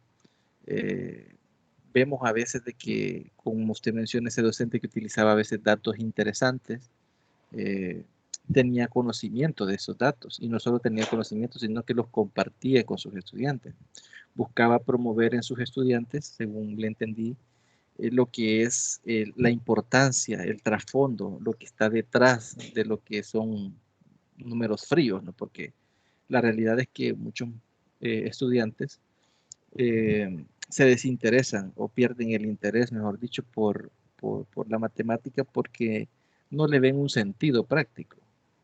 A: Eh, Vemos a veces de que, como usted menciona, ese docente que utilizaba a veces datos interesantes, eh, tenía conocimiento de esos datos y no solo tenía conocimiento, sino que los compartía con sus estudiantes. Buscaba promover en sus estudiantes, según le entendí, lo que es la importancia, el trasfondo, lo que está detrás de lo que son números fríos, ¿no? Porque la realidad es que muchos estudiantes se desinteresan o pierden el interés, mejor dicho, por la matemática porque no le ven un sentido práctico.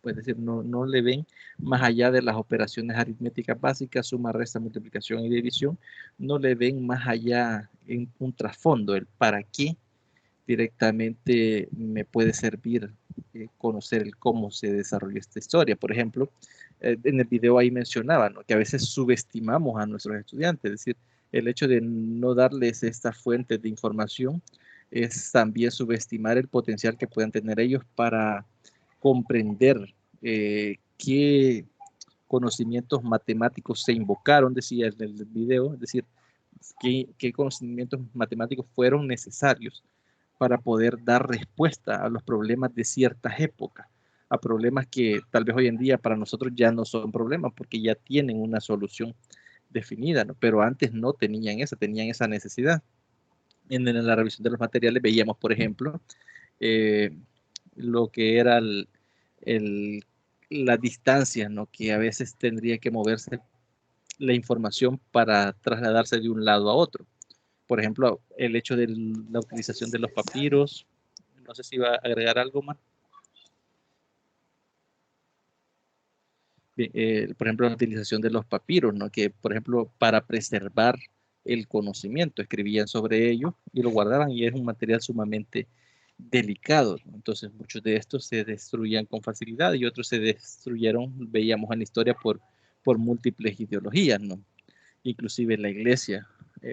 A: Es decir, no le ven más allá de las operaciones aritméticas básicas, suma, resta, multiplicación y división, no le ven más allá en un trasfondo, el para qué directamente me puede servir conocer el cómo se desarrolló esta historia. Por ejemplo, en el video ahí mencionaba, ¿no? que a veces subestimamos a nuestros estudiantes, es decir, el hecho de no darles esta fuente de información es también subestimar el potencial que puedan tener ellos para comprender qué conocimientos matemáticos se invocaron, decía en el video, es decir, qué conocimientos matemáticos fueron necesarios para poder dar respuesta a los problemas de ciertas épocas, a problemas que tal vez hoy en día para nosotros ya no son problemas porque ya tienen una solución definida, ¿no? Pero antes no tenían esa necesidad. En la revisión de los materiales veíamos, por ejemplo, eh, lo que era la distancia, ¿no? que a veces tendría que moverse la información para trasladarse de un lado a otro. Por ejemplo, el hecho de la utilización de los papiros. No sé si va a agregar algo más. Bien, por ejemplo, la utilización de los papiros, ¿no? Que, por ejemplo, para preservar el conocimiento, escribían sobre ello y lo guardaban y es un material sumamente delicado, ¿no? Entonces, muchos de estos se destruían con facilidad y otros se destruyeron, veíamos en la historia, por múltiples ideologías, ¿no? Inclusive la iglesia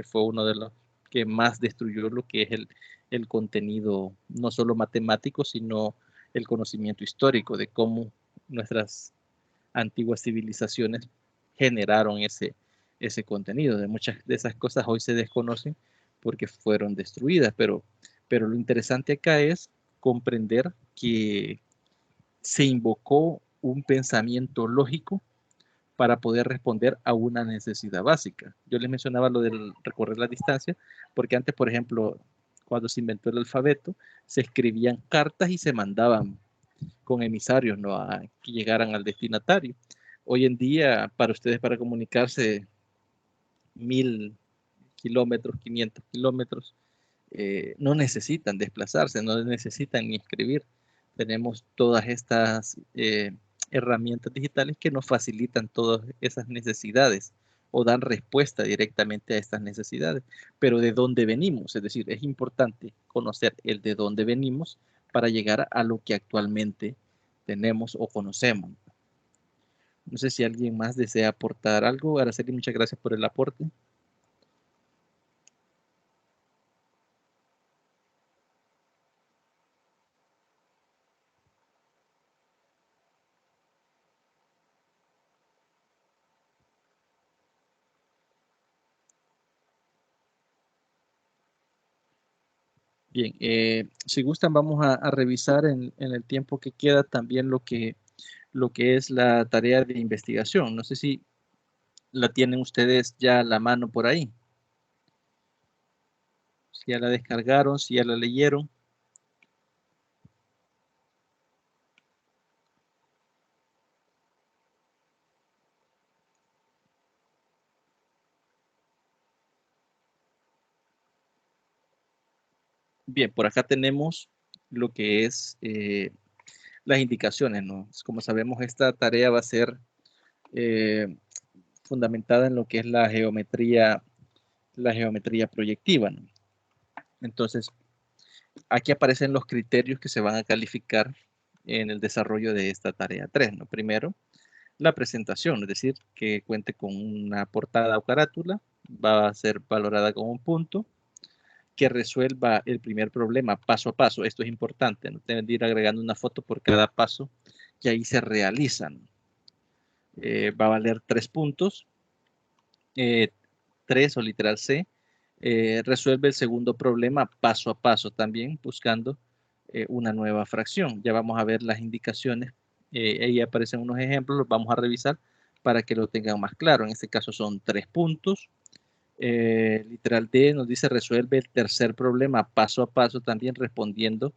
A: fue uno de los que más destruyó lo que es el contenido, no solo matemático, sino el conocimiento histórico de cómo nuestras antiguas civilizaciones generaron ese contenido. De muchas de esas cosas hoy se desconocen porque fueron destruidas, pero lo interesante acá es comprender que se invocó un pensamiento lógico para poder responder a una necesidad básica. Yo les mencionaba lo del recorrer la distancia, porque antes, por ejemplo, cuando se inventó el alfabeto, se escribían cartas y se mandaban con emisarios, ¿no? A que llegaran al destinatario. Hoy en día, para ustedes, para comunicarse 1000 kilómetros, 500 kilómetros, no necesitan desplazarse, no necesitan ni escribir. Tenemos todas estas herramientas digitales que nos facilitan todas esas necesidades o dan respuesta directamente a estas necesidades. Pero ¿de dónde venimos? Es decir, es importante conocer el de dónde venimos para llegar a lo que actualmente tenemos o conocemos. No sé si alguien más desea aportar algo. Araceli, muchas gracias por el aporte. Bien, si gustan vamos a revisar en el tiempo que queda también lo que es la tarea de investigación. No sé si la tienen ustedes ya a la mano por ahí. Si ya la descargaron, si ya la leyeron. Bien, por acá tenemos lo que es las indicaciones, ¿no? Como sabemos, esta tarea va a ser fundamentada en lo que es la geometría proyectiva, ¿no? Entonces, aquí aparecen los criterios que se van a calificar en el desarrollo de esta tarea 3, ¿no? Primero, la presentación, es decir, que cuente con una portada o carátula, va a ser valorada con un punto, que resuelva el primer problema paso a paso. Esto es importante, no deben de ir agregando una foto por cada paso que ahí se realizan. Va a valer 3 puntos. 3 o literal C. Resuelve el segundo problema paso a paso también buscando una nueva fracción. Ya vamos a ver las indicaciones. Ahí aparecen unos ejemplos, los vamos a revisar para que lo tengan más claro. En este caso son 3 puntos. Literal D nos dice resuelve el tercer problema paso a paso también respondiendo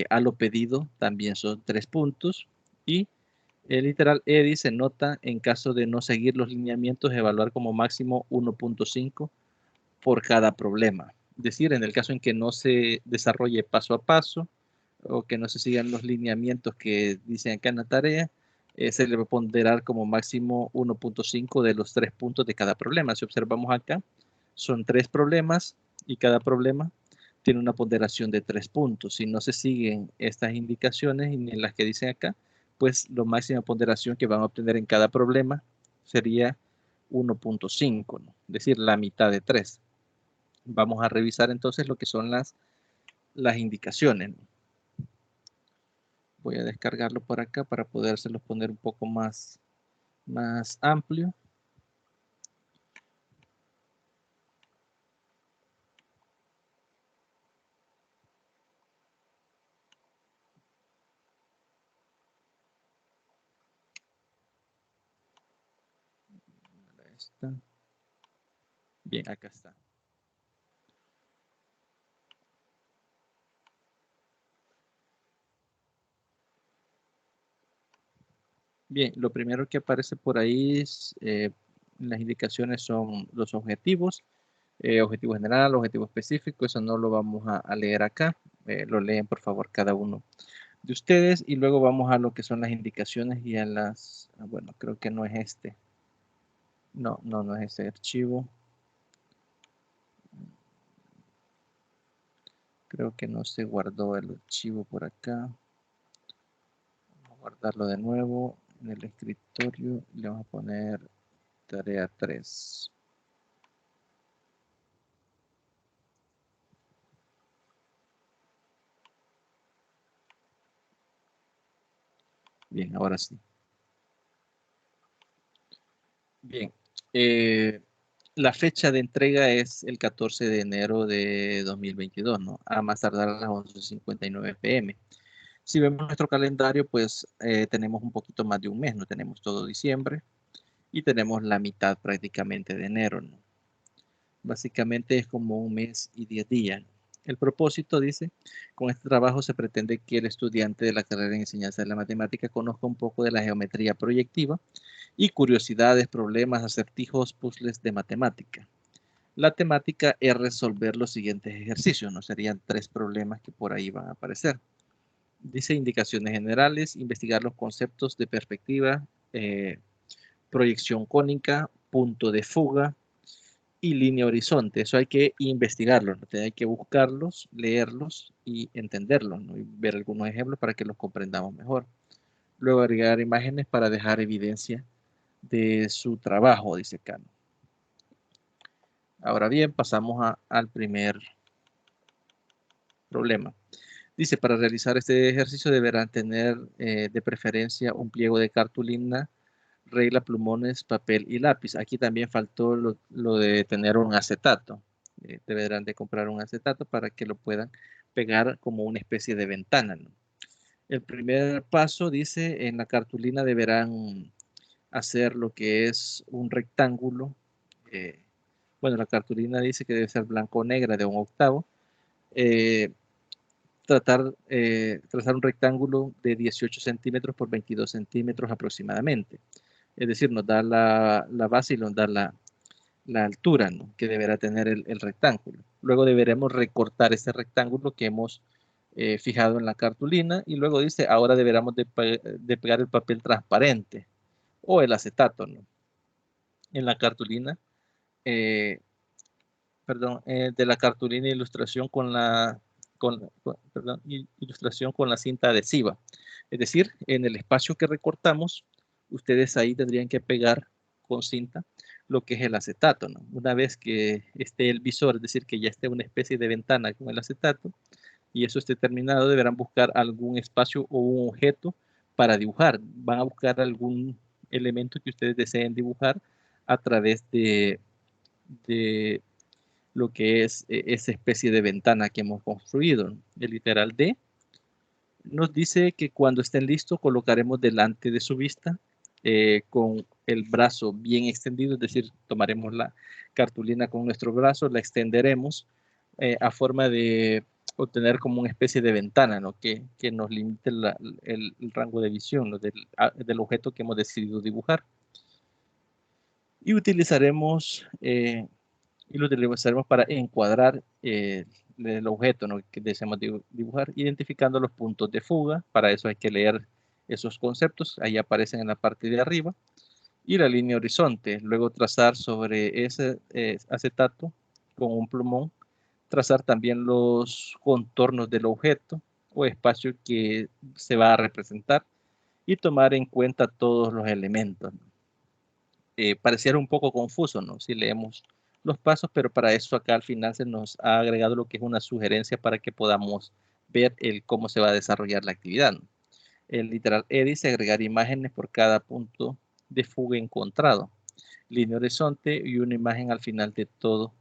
A: a lo pedido, también son 3 puntos. Y literal E dice nota en caso de no seguir los lineamientos, evaluar como máximo 1.5 por cada problema. Es decir, en el caso en que no se desarrolle paso a paso o que no se sigan los lineamientos que dicen acá en la tarea, se le va a ponderar como máximo 1.5 de los 3 puntos de cada problema. Si observamos acá, son 3 problemas y cada problema tiene una ponderación de 3 puntos. Si no se siguen estas indicaciones y en las que dicen acá, pues la máxima ponderación que van a obtener en cada problema sería 1.5, ¿no? Es decir, la mitad de 3. Vamos a revisar entonces lo que son las indicaciones, ¿no? Voy a descargarlo por acá para podérselos poner un poco más amplio. Bien, acá está. Bien, lo primero que aparece por ahí es, las indicaciones son los objetivos, objetivo general, objetivo específico, eso no lo vamos a leer acá, lo leen por favor cada uno de ustedes y luego vamos a lo que son las indicaciones y a las, bueno, creo que no es este, no es este archivo, creo que no se guardó el archivo por acá, vamos a guardarlo de nuevo en el escritorio y le vamos a poner tarea 3. Bien, ahora sí. Bien, la fecha de entrega es el 14 de enero de 2022, ¿no? A más tardar a las 11:59 p.m. Si vemos nuestro calendario, pues tenemos un poquito más de un mes, ¿no? Tenemos todo diciembre y tenemos la mitad prácticamente de enero, ¿no? Básicamente es como un mes y 10 días, ¿no? El propósito, dice, con este trabajo se pretende que el estudiante de la carrera de enseñanza de la matemática conozca un poco de la geometría proyectiva y curiosidades, problemas, acertijos, puzzles de matemática. La temática es resolver los siguientes ejercicios, ¿no? Serían 3 problemas que por ahí van a aparecer. Dice indicaciones generales, investigar los conceptos de perspectiva, proyección cónica, punto de fuga y línea horizonte. Eso hay que investigarlo, ¿no? Hay que buscarlos, leerlos y entenderlos, ¿no? Y ver algunos ejemplos para que los comprendamos mejor. Luego agregar imágenes para dejar evidencia de su trabajo, dice Cano. Ahora bien, pasamos al primer problema. Dice, para realizar este ejercicio deberán tener de preferencia un pliego de cartulina, regla, plumones, papel y lápiz. Aquí también faltó lo de tener un acetato. Deberán de comprar un acetato para que lo puedan pegar como una especie de ventana, ¿no? El primer paso dice, en la cartulina deberán hacer lo que es un rectángulo. Bueno, la cartulina dice que debe ser blanco o negra de 1/8. Trazar un rectángulo de 18 centímetros por 22 centímetros aproximadamente. Es decir, nos da la base y nos da la altura, ¿no?, que deberá tener el rectángulo. Luego deberemos recortar este rectángulo que hemos fijado en la cartulina, y luego dice, ahora deberemos de pegar el papel transparente o el acetato, ¿no?, en la cartulina, de la cartulina ilustración ilustración con la cinta adhesiva. Es decir, en el espacio que recortamos, ustedes ahí tendrían que pegar con cinta lo que es el acetato, ¿no? Una vez que esté el visor, es decir, que ya esté una especie de ventana con el acetato, y eso esté terminado, deberán buscar algún espacio o un objeto para dibujar. Van a buscar algún elemento que ustedes deseen dibujar a través de lo que es esa especie de ventana que hemos construido. El literal D nos dice que cuando estén listos colocaremos delante de su vista con el brazo bien extendido, es decir, tomaremos la cartulina con nuestro brazo, la extenderemos a forma de obtener como una especie de ventana, ¿no?, que nos limite el rango de visión, ¿no?, del objeto que hemos decidido dibujar. Y utilizaremos para encuadrar el objeto, ¿no?, que deseamos dibujar, identificando los puntos de fuga. Para eso hay que leer esos conceptos, ahí aparecen en la parte de arriba, y la línea horizonte. Luego trazar sobre ese acetato con un plumón, trazar también los contornos del objeto o espacio que se va a representar, y tomar en cuenta todos los elementos. Pareciera un poco confuso, ¿no?, si leemos los pasos, pero para eso acá al final se nos ha agregado lo que es una sugerencia para que podamos ver cómo se va a desarrollar la actividad, ¿no? El literal E dice agregar imágenes por cada punto de fuga encontrado, línea horizonte y una imagen al final de todo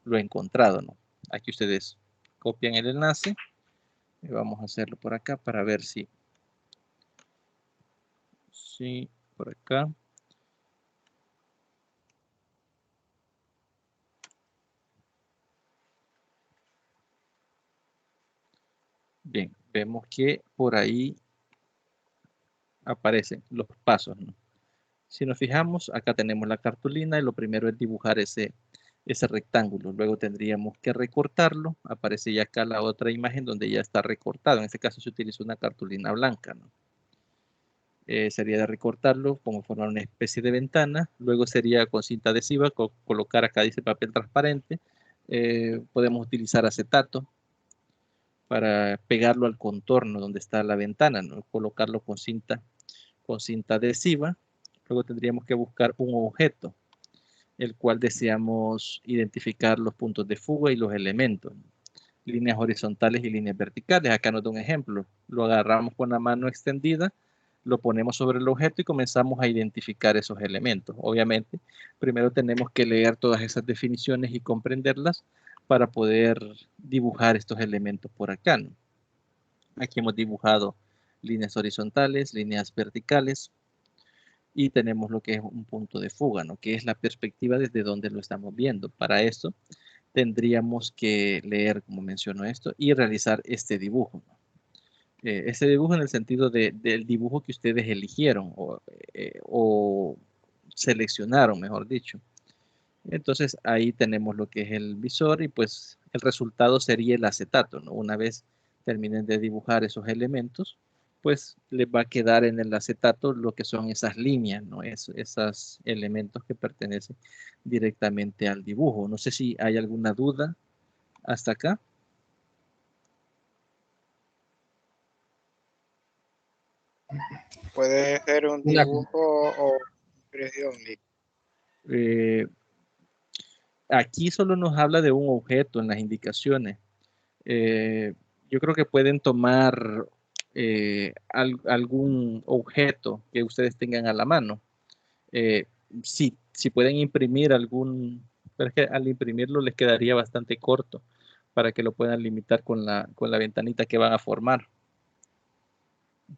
A: lo encontrado, ¿no? Aquí ustedes copian el enlace y vamos a hacerlo por acá para ver si por acá. Bien, vemos que por ahí aparecen los pasos, ¿no? Si nos fijamos, acá tenemos la cartulina y lo primero es dibujar ese rectángulo. Luego tendríamos que recortarlo. Aparece ya acá la otra imagen donde ya está recortado. En este caso se utiliza una cartulina blanca, ¿no? Sería de recortarlo como formar una especie de ventana. Luego sería con cinta adhesiva colocar, acá dice papel transparente. Podemos utilizar acetato para pegarlo al contorno donde está la ventana, ¿no?, colocarlo con cinta adhesiva. Luego tendríamos que buscar un objeto, el cual deseamos identificar los puntos de fuga y los elementos, líneas horizontales y líneas verticales. Acá nos da un ejemplo. Lo agarramos con la mano extendida, lo ponemos sobre el objeto y comenzamos a identificar esos elementos. Obviamente, primero tenemos que leer todas esas definiciones y comprenderlas para poder dibujar estos elementos por acá, ¿no? Aquí hemos dibujado líneas horizontales, líneas verticales, y tenemos lo que es un punto de fuga, ¿no?, que es la perspectiva desde donde lo estamos viendo. Para eso tendríamos que leer, como menciono esto, y realizar este dibujo, ¿no? Este dibujo en el sentido del dibujo que ustedes eligieron o seleccionaron, mejor dicho. Entonces ahí tenemos lo que es el visor y pues el resultado sería el acetato, ¿no? Una vez terminen de dibujar esos elementos, pues les va a quedar en el acetato lo que son esas líneas, ¿no? Esos elementos que pertenecen directamente al dibujo. No sé si hay alguna duda hasta acá.
F: Puede ser un dibujo o impresión.
A: Aquí solo nos habla de un objeto en las indicaciones. Yo creo que pueden tomar algún objeto que ustedes tengan a la mano. Si pueden imprimir algún, pero es que al imprimirlo les quedaría bastante corto, para que lo puedan limitar con la ventanita que van a formar.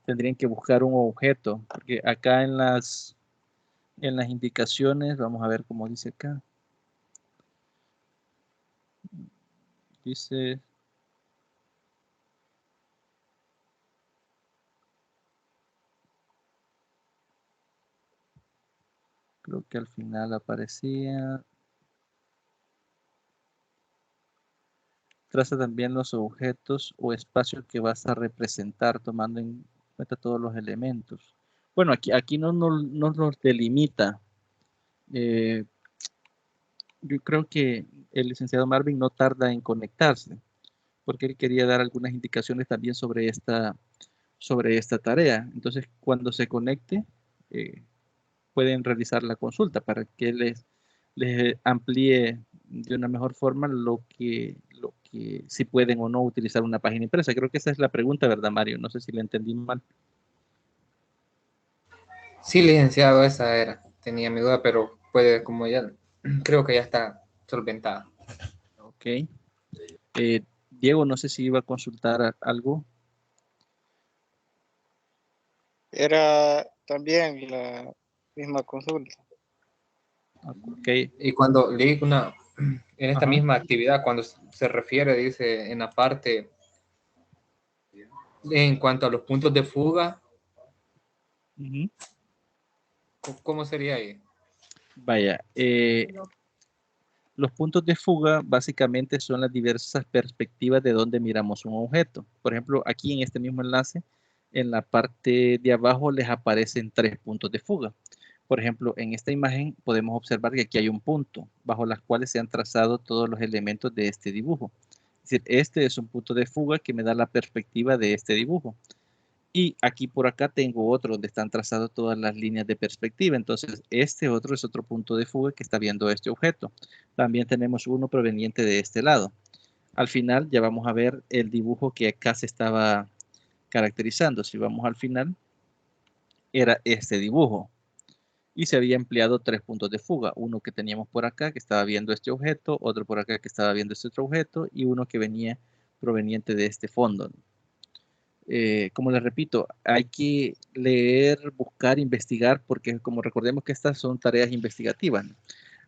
A: Tendrían que buscar un objeto, porque acá en las indicaciones, vamos a ver cómo dice acá. Dice... Creo que al final aparecía... Traza también los objetos o espacios que vas a representar tomando en cuenta todos los elementos. Bueno, aquí no nos delimita. Yo creo que el licenciado Marvin no tarda en conectarse, porque él quería dar algunas indicaciones también sobre esta tarea. Entonces, cuando se conecte, pueden realizar la consulta para que les amplíe de una mejor forma lo que si pueden o no utilizar una página impresa. Creo que esa es la pregunta, ¿verdad, Mario? No sé si le entendí mal.
G: Sí, licenciado, esa era. Tenía mi duda, pero puede, como ya, creo que ya está solventada.
A: Ok. Diego, no sé si iba a consultar algo.
F: Era también la misma consulta.
A: Ok.
G: Y cuando leí en esta
A: Ajá.
G: misma actividad, cuando se refiere, dice en la parte, en cuanto a los puntos de fuga,
A: Ujú.
G: ¿cómo sería ahí?
A: Vaya, los puntos de fuga básicamente son las diversas perspectivas de donde miramos un objeto. Por ejemplo, aquí en este mismo enlace, en la parte de abajo les aparecen 3 puntos de fuga. Por ejemplo, en esta imagen podemos observar que aquí hay un punto bajo las cuales se han trazado todos los elementos de este dibujo. Es decir, este es un punto de fuga que me da la perspectiva de este dibujo. Y aquí por acá tengo otro donde están trazadas todas las líneas de perspectiva. Entonces, este otro es otro punto de fuga que está viendo este objeto. También tenemos uno proveniente de este lado. Al final ya vamos a ver el dibujo que acá se estaba caracterizando. Si vamos al final, era este dibujo. Y se había empleado 3 puntos de fuga. Uno que teníamos por acá, que estaba viendo este objeto, otro por acá que estaba viendo este otro objeto, y uno que venía proveniente de este fondo. Como les repito, hay que leer, buscar, investigar, porque como recordemos que estas son tareas investigativas, ¿no?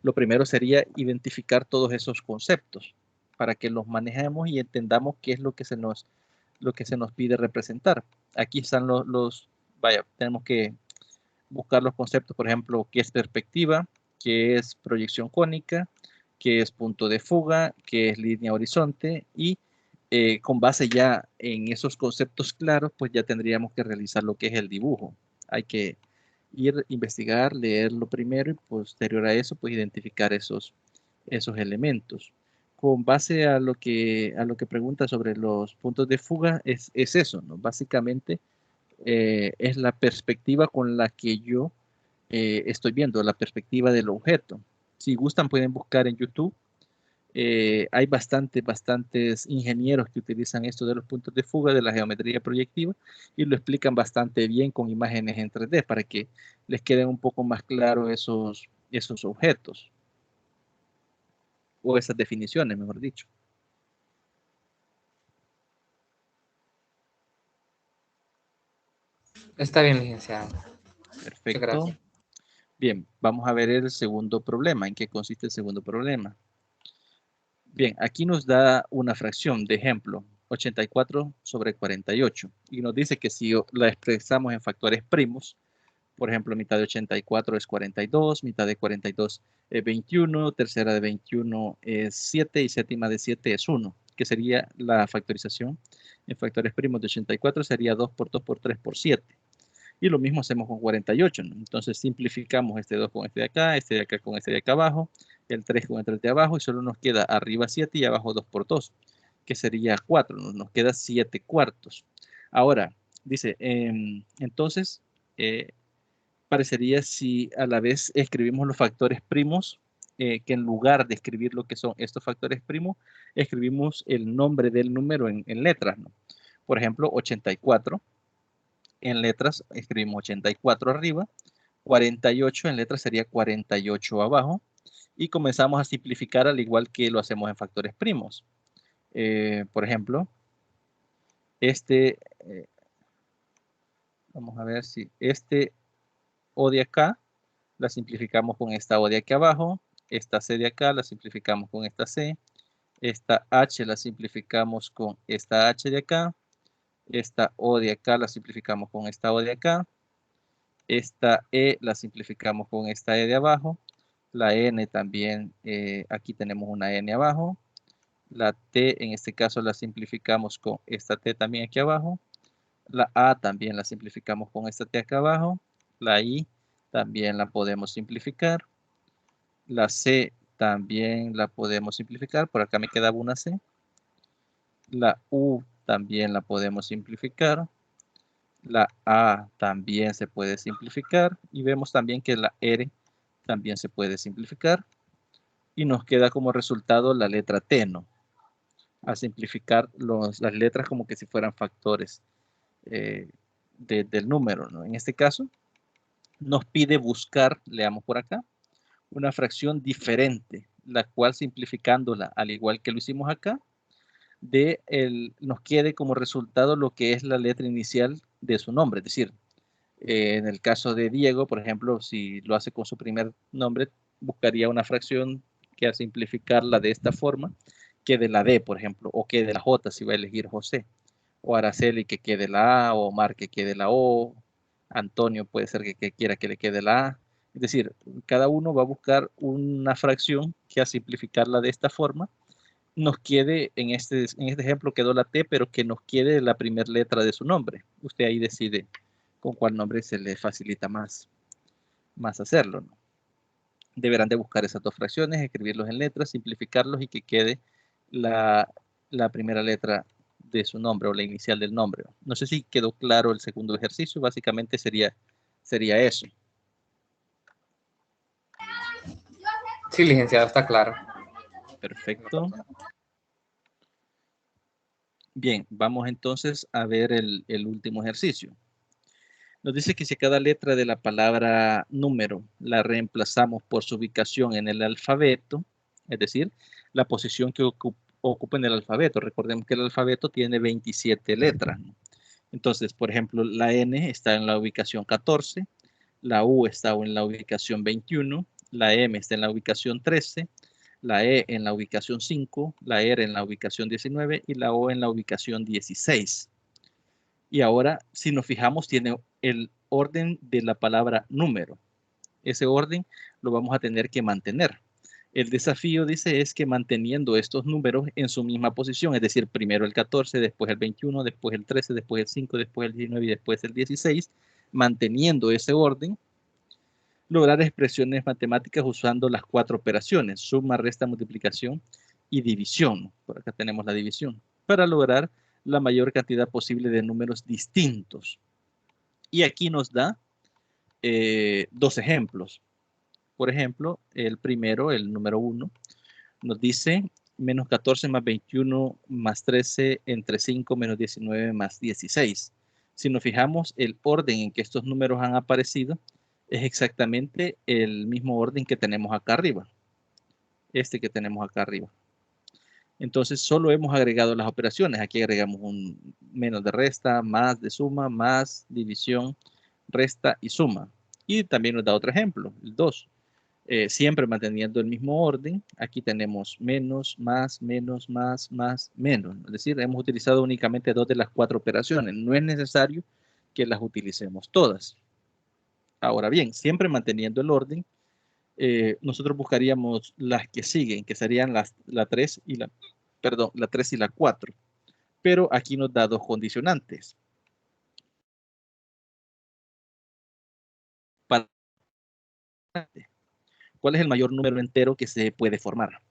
A: Lo primero sería identificar todos esos conceptos para que los manejemos y entendamos qué es lo que se nos pide representar. Aquí están vaya, tenemos que buscar los conceptos, por ejemplo, qué es perspectiva, qué es proyección cónica, qué es punto de fuga, qué es línea horizonte y con base ya en esos conceptos claros, pues ya tendríamos que realizar lo que es el dibujo. Hay que ir, investigar, leerlo primero y posterior a eso, pues identificar esos elementos. Con base a lo que pregunta sobre los puntos de fuga, es eso, ¿no? Básicamente es la perspectiva con la que yo estoy viendo, la perspectiva del objeto. Si gustan, pueden buscar en YouTube. Hay bastantes ingenieros que utilizan esto de los puntos de fuga de la geometría proyectiva y lo explican bastante bien con imágenes en 3D para que les queden un poco más claros esos objetos o esas definiciones, mejor dicho.
G: Está bien, licenciado. Muchas
A: Perfecto.
G: gracias.
A: Bien, vamos a ver el segundo problema. ¿En qué consiste el segundo problema? Bien, aquí nos da una fracción de ejemplo, 84 sobre 48, y nos dice que si la expresamos en factores primos, por ejemplo, mitad de 84 es 42, mitad de 42 es 21, tercera de 21 es 7 y séptima de 7 es 1, que sería la factorización en factores primos de 84 sería 2 por 2 por 3 por 7. Y lo mismo hacemos con 48, ¿no? Entonces simplificamos este 2 con este de acá con este de acá abajo, el 3 con el 3 de abajo y solo nos queda arriba 7 y abajo 2 por 2, que sería 4, ¿no? Nos queda 7 cuartos. Ahora, dice, entonces, parecería si a la vez escribimos los factores primos, que en lugar de escribir lo que son estos factores primos, escribimos el nombre del número en letras, ¿no? Por ejemplo, 84. En letras escribimos 84 arriba, 48 en letras sería 48 abajo y comenzamos a simplificar al igual que lo hacemos en factores primos. Por ejemplo, vamos a ver si este O de acá la simplificamos con esta O de aquí abajo, esta C de acá la simplificamos con esta C, esta H la simplificamos con esta H de acá, esta O de acá la simplificamos con esta O de acá, esta E la simplificamos con esta E de abajo, la N también, aquí tenemos una N abajo, la T en este caso la simplificamos con esta T también aquí abajo, la A también la simplificamos con esta T acá abajo, la I también la podemos simplificar, la C también la podemos simplificar, por acá me quedaba una C, la U también la podemos simplificar, la A también se puede simplificar y vemos también que la R también se puede simplificar y nos queda como resultado la letra T, ¿no? A simplificar las letras como que si fueran factores del número, ¿no? En este caso nos pide buscar, leamos por acá, una fracción diferente, la cual simplificándola al igual que lo hicimos acá, nos quede como resultado lo que es la letra inicial de su nombre. Es decir, en el caso de Diego, por ejemplo, si lo hace con su primer nombre, buscaría una fracción que al simplificarla de esta forma, quede la D, por ejemplo, o quede la J si va a elegir José, o Araceli que quede la A, o Omar que quede la O, Antonio puede ser que quiera que le quede la A. Es decir, cada uno va a buscar una fracción que al simplificarla de esta forma, nos quede, en este ejemplo quedó la T, pero que nos quede la primera letra de su nombre. Usted ahí decide con cuál nombre se le facilita más hacerlo, ¿no? Deberán de buscar esas dos fracciones, escribirlos en letras, simplificarlos y que quede la primera letra de su nombre o la inicial del nombre. No sé si quedó claro el segundo ejercicio, básicamente sería eso.
G: Sí, licenciado, está claro.
A: Perfecto. Bien, vamos entonces a ver el último ejercicio. Nos dice que si cada letra de la palabra número la reemplazamos por su ubicación en el alfabeto, es decir, la posición que ocupa en el alfabeto. Recordemos que el alfabeto tiene 27 letras, ¿no? Entonces, por ejemplo, la N está en la ubicación 14, la U está en la ubicación 21, la M está en la ubicación 13, la E en la ubicación 5, la R en la ubicación 19 y la O en la ubicación 16. Y ahora, si nos fijamos, tiene el orden de la palabra número. Ese orden lo vamos a tener que mantener. El desafío, dice, es que manteniendo estos números en su misma posición, es decir, primero el 14, después el 21, después el 13, después el 5, después el 19 y después el 16, manteniendo ese orden, lograr expresiones matemáticas usando las 4 operaciones, suma, resta, multiplicación y división. Por acá tenemos la división, para lograr la mayor cantidad posible de números distintos. Y aquí nos da 2 ejemplos. Por ejemplo, el primero, el número 1, nos dice menos 14 más 21 más 13 entre 5 menos 19 más 16. Si nos fijamos, el orden en que estos números han aparecido es exactamente el mismo orden que tenemos acá arriba. Este que tenemos acá arriba. Entonces, solo hemos agregado las operaciones. Aquí agregamos un menos de resta, más de suma, más división, resta y suma. Y también nos da otro ejemplo, el 2. Siempre manteniendo el mismo orden. Aquí tenemos menos, más, menos, más, menos. Es decir, hemos utilizado únicamente 2 de las 4 operaciones. No es necesario que las utilicemos todas. Ahora bien, siempre manteniendo el orden, nosotros buscaríamos las que siguen, que serían la 3 y la 3 y la 4. Pero aquí nos da 2 condicionantes. ¿Cuál es el mayor número entero que se puede formar?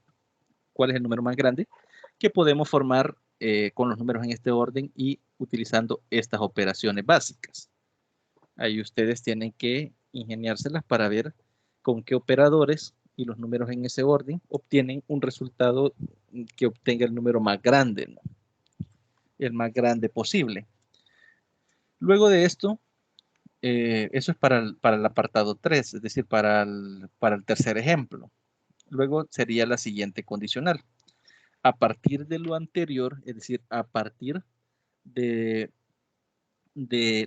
A: ¿Cuál es el número más grande que podemos formar con los números en este orden y utilizando estas operaciones básicas? Ahí ustedes tienen que ingeniárselas para ver con qué operadores y los números en ese orden obtienen un resultado que obtenga el número más grande, ¿no? El más grande posible. Luego de esto, eso es para el apartado 3, es decir, para el tercer ejemplo. Luego sería la siguiente condicional. a partir de lo anterior, es decir, a partir de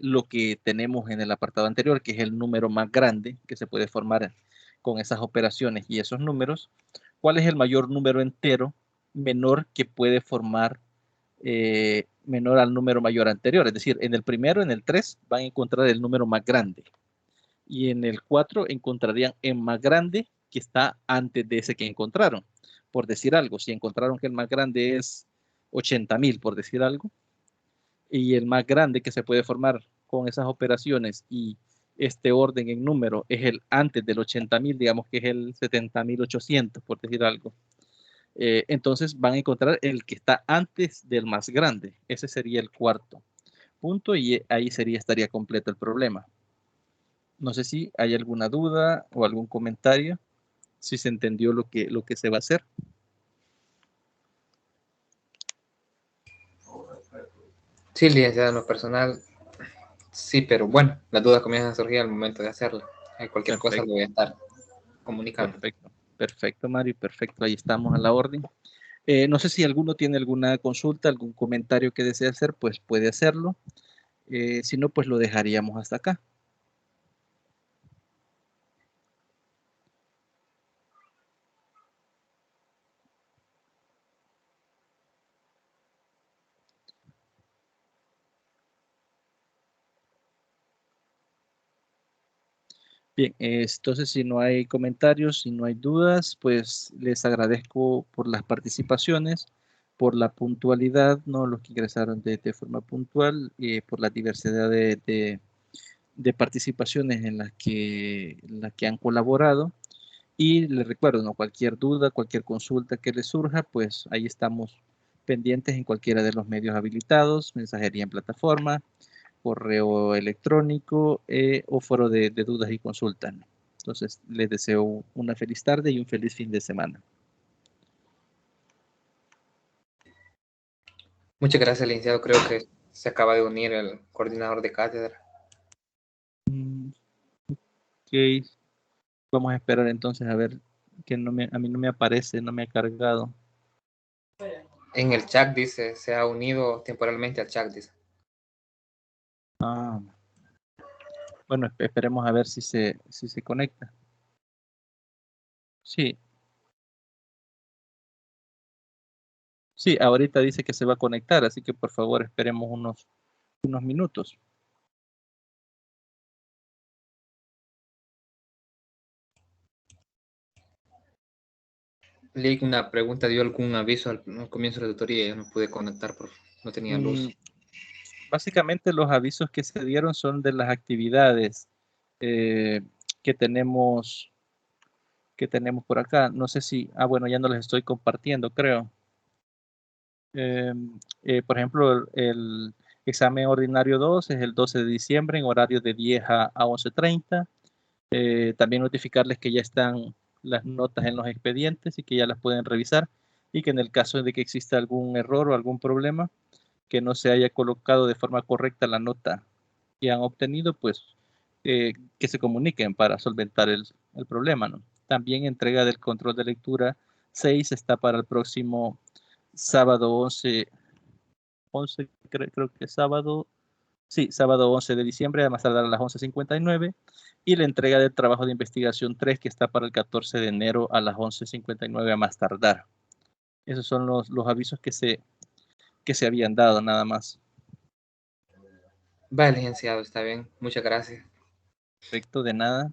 A: lo que tenemos en el apartado anterior, que es el número más grande que se puede formar con esas operaciones y esos números, ¿cuál es el mayor número entero menor que puede formar menor al número mayor anterior? Es decir, en el primero, en el 3, van a encontrar el número más grande. Y en el 4 encontrarían el más grande que está antes de ese que encontraron. Por decir algo, si encontraron que el más grande es 80,000, por decir algo, y el más grande que se puede formar con esas operaciones y este orden en número es el antes del 80,000, digamos que es el 70,800, por decir algo. Entonces van a encontrar el que está antes del más grande. Ese sería el cuarto punto y ahí estaría completo el problema. No sé si hay alguna duda o algún comentario, si se entendió lo que se va a hacer.
G: Sí, licenciado, en lo personal, sí, pero bueno, las dudas comienzan a surgir al momento de hacerla. Cualquier cosa lo voy a estar comunicando.
A: Perfecto, perfecto, Mario, perfecto, ahí estamos a la orden. No sé si alguno tiene alguna consulta, algún comentario que desee hacer, pues puede hacerlo. Si no, pues lo dejaríamos hasta acá. Bien, entonces si no hay comentarios, si no hay dudas, pues les agradezco por las participaciones, por la puntualidad, ¿no? Los que ingresaron de forma puntual, por la diversidad de participaciones en las que han colaborado. Y les recuerdo, ¿no? Cualquier duda, cualquier consulta que les surja, pues ahí estamos pendientes en cualquiera de los medios habilitados, mensajería en plataforma, correo electrónico o foro de dudas y consultas, ¿no? Entonces, les deseo una feliz tarde y un feliz fin de semana.
G: Muchas gracias, licenciado. Creo que se acaba de unir el coordinador de cátedra.
A: Ok, vamos a esperar entonces a ver que a mí no me aparece, no me ha cargado.
G: En el chat dice, se ha unido temporalmente al chat, dice.
A: Ah, bueno, esperemos a ver si se conecta. Sí. Sí, ahorita dice que se va a conectar, así que por favor esperemos unos minutos.
G: Leí una pregunta, dio algún aviso al comienzo de la tutoría y yo no pude conectar porque no tenía luz.
A: Básicamente los avisos que se dieron son de las actividades que tenemos por acá. No sé si, bueno, ya no les estoy compartiendo, creo. Por ejemplo, el examen ordinario 2 es el 12 de diciembre en horario de 10 a 11:30. También notificarles que ya están las notas en los expedientes y que ya las pueden revisar y que en el caso de que exista algún error o algún problema que no se haya colocado de forma correcta la nota que han obtenido, pues que se comuniquen para solventar el problema, ¿no? También entrega del control de lectura 6 está para el próximo sábado 11 creo que sábado, sí, sábado 11 de diciembre, a más tardar a las 11:59, y la entrega del trabajo de investigación 3 que está para el 14 de enero a las 11:59 a más tardar. Esos son los avisos que se habían dado nada más.
G: Vale, licenciado, está bien. Muchas gracias.
A: Perfecto, de nada.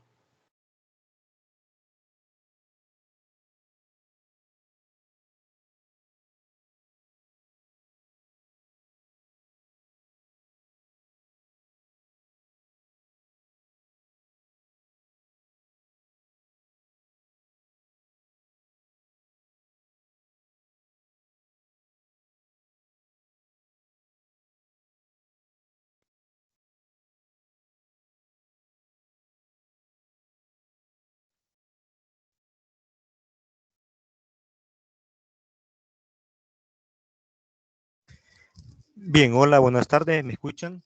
H: Bien, hola, buenas tardes, ¿me escuchan?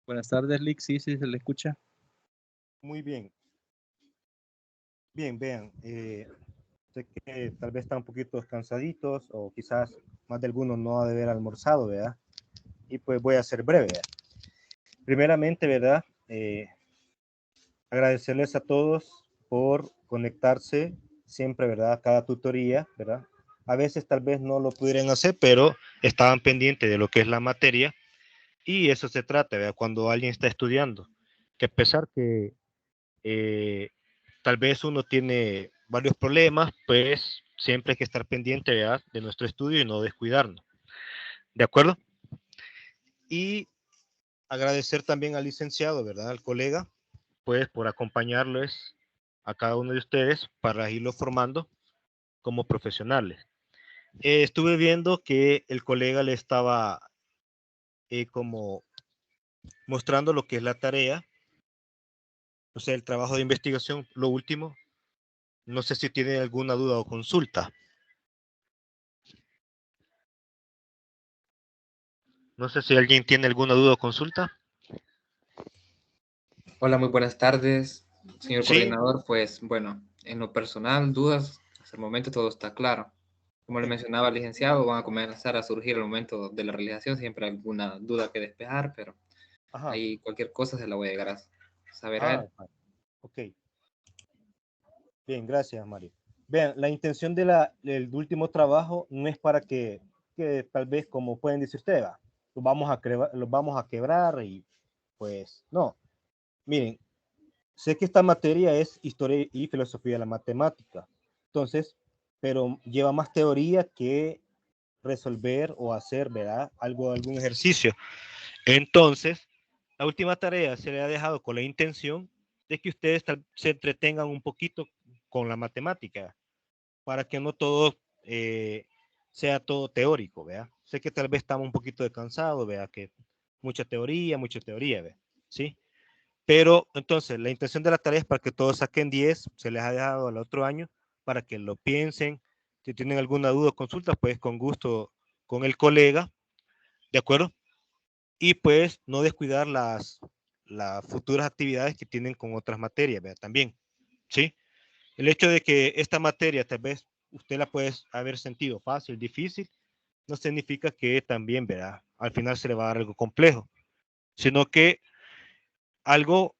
A: Buenas tardes, Lick, sí, se le escucha.
H: Muy bien. Bien, vean, Sé que tal vez están un poquito cansaditos o quizás más de algunos no ha de haber almorzado, ¿verdad? Y pues voy a ser breve, ¿verdad? Primeramente, ¿verdad? Agradecerles a todos por conectarse siempre, ¿verdad? A cada tutoría, ¿verdad? A veces tal vez no lo pudieran hacer, pero estaban pendientes de lo que es la materia y eso se trata, ¿verdad? Cuando alguien está estudiando, que a pesar que tal vez uno tiene varios problemas, pues siempre hay que estar pendiente, ¿verdad? De nuestro estudio y no descuidarnos, ¿de acuerdo? Y agradecer también al licenciado, ¿verdad? Al colega, pues por acompañarles a cada uno de ustedes para irlo formando como profesionales. Estuve viendo que el colega le estaba como mostrando lo que es la tarea, o sea, el trabajo de investigación, lo último. No sé si tiene alguna duda o consulta. No sé si alguien tiene alguna duda o consulta.
G: Hola, muy buenas tardes, señor
H: Sí.
G: coordinador. Pues bueno, en lo personal, dudas, hasta el momento todo está claro. Como le mencionaba al licenciado, van a comenzar a surgir al momento de la realización siempre alguna duda que despejar, pero
H: Ajá.
G: ahí cualquier cosa se la voy a llegar a saber a
H: Ah,
G: él.
H: ok. Bien, gracias, Mario. Vean, la intención del último trabajo no es para que tal vez, como pueden decir ustedes, los vamos a quebrar y pues no. Miren, sé que esta materia es historia y filosofía de la matemática. Entonces, pero lleva más teoría que resolver o hacer, ¿verdad? Algún ejercicio. Entonces, la última tarea se le ha dejado con la intención de que ustedes se entretengan un poquito con la matemática, para que no todo sea todo teórico, ¿vea? Sé que tal vez estamos un poquito descansados, ¿vea? Que mucha teoría, ¿vea? ¿Sí? Pero entonces, la intención de la tarea es para que todos saquen 10, se les ha dejado al otro año, para que lo piensen. Si tienen alguna duda o consulta, pues con gusto con el colega, ¿de acuerdo? Y pues no descuidar las futuras actividades que tienen con otras materias, ¿vea? También, ¿sí? El hecho de que esta materia tal vez usted la puede haber sentido fácil, difícil, no significa que también, ¿verdad? Al final se le va a dar algo complejo, sino que algo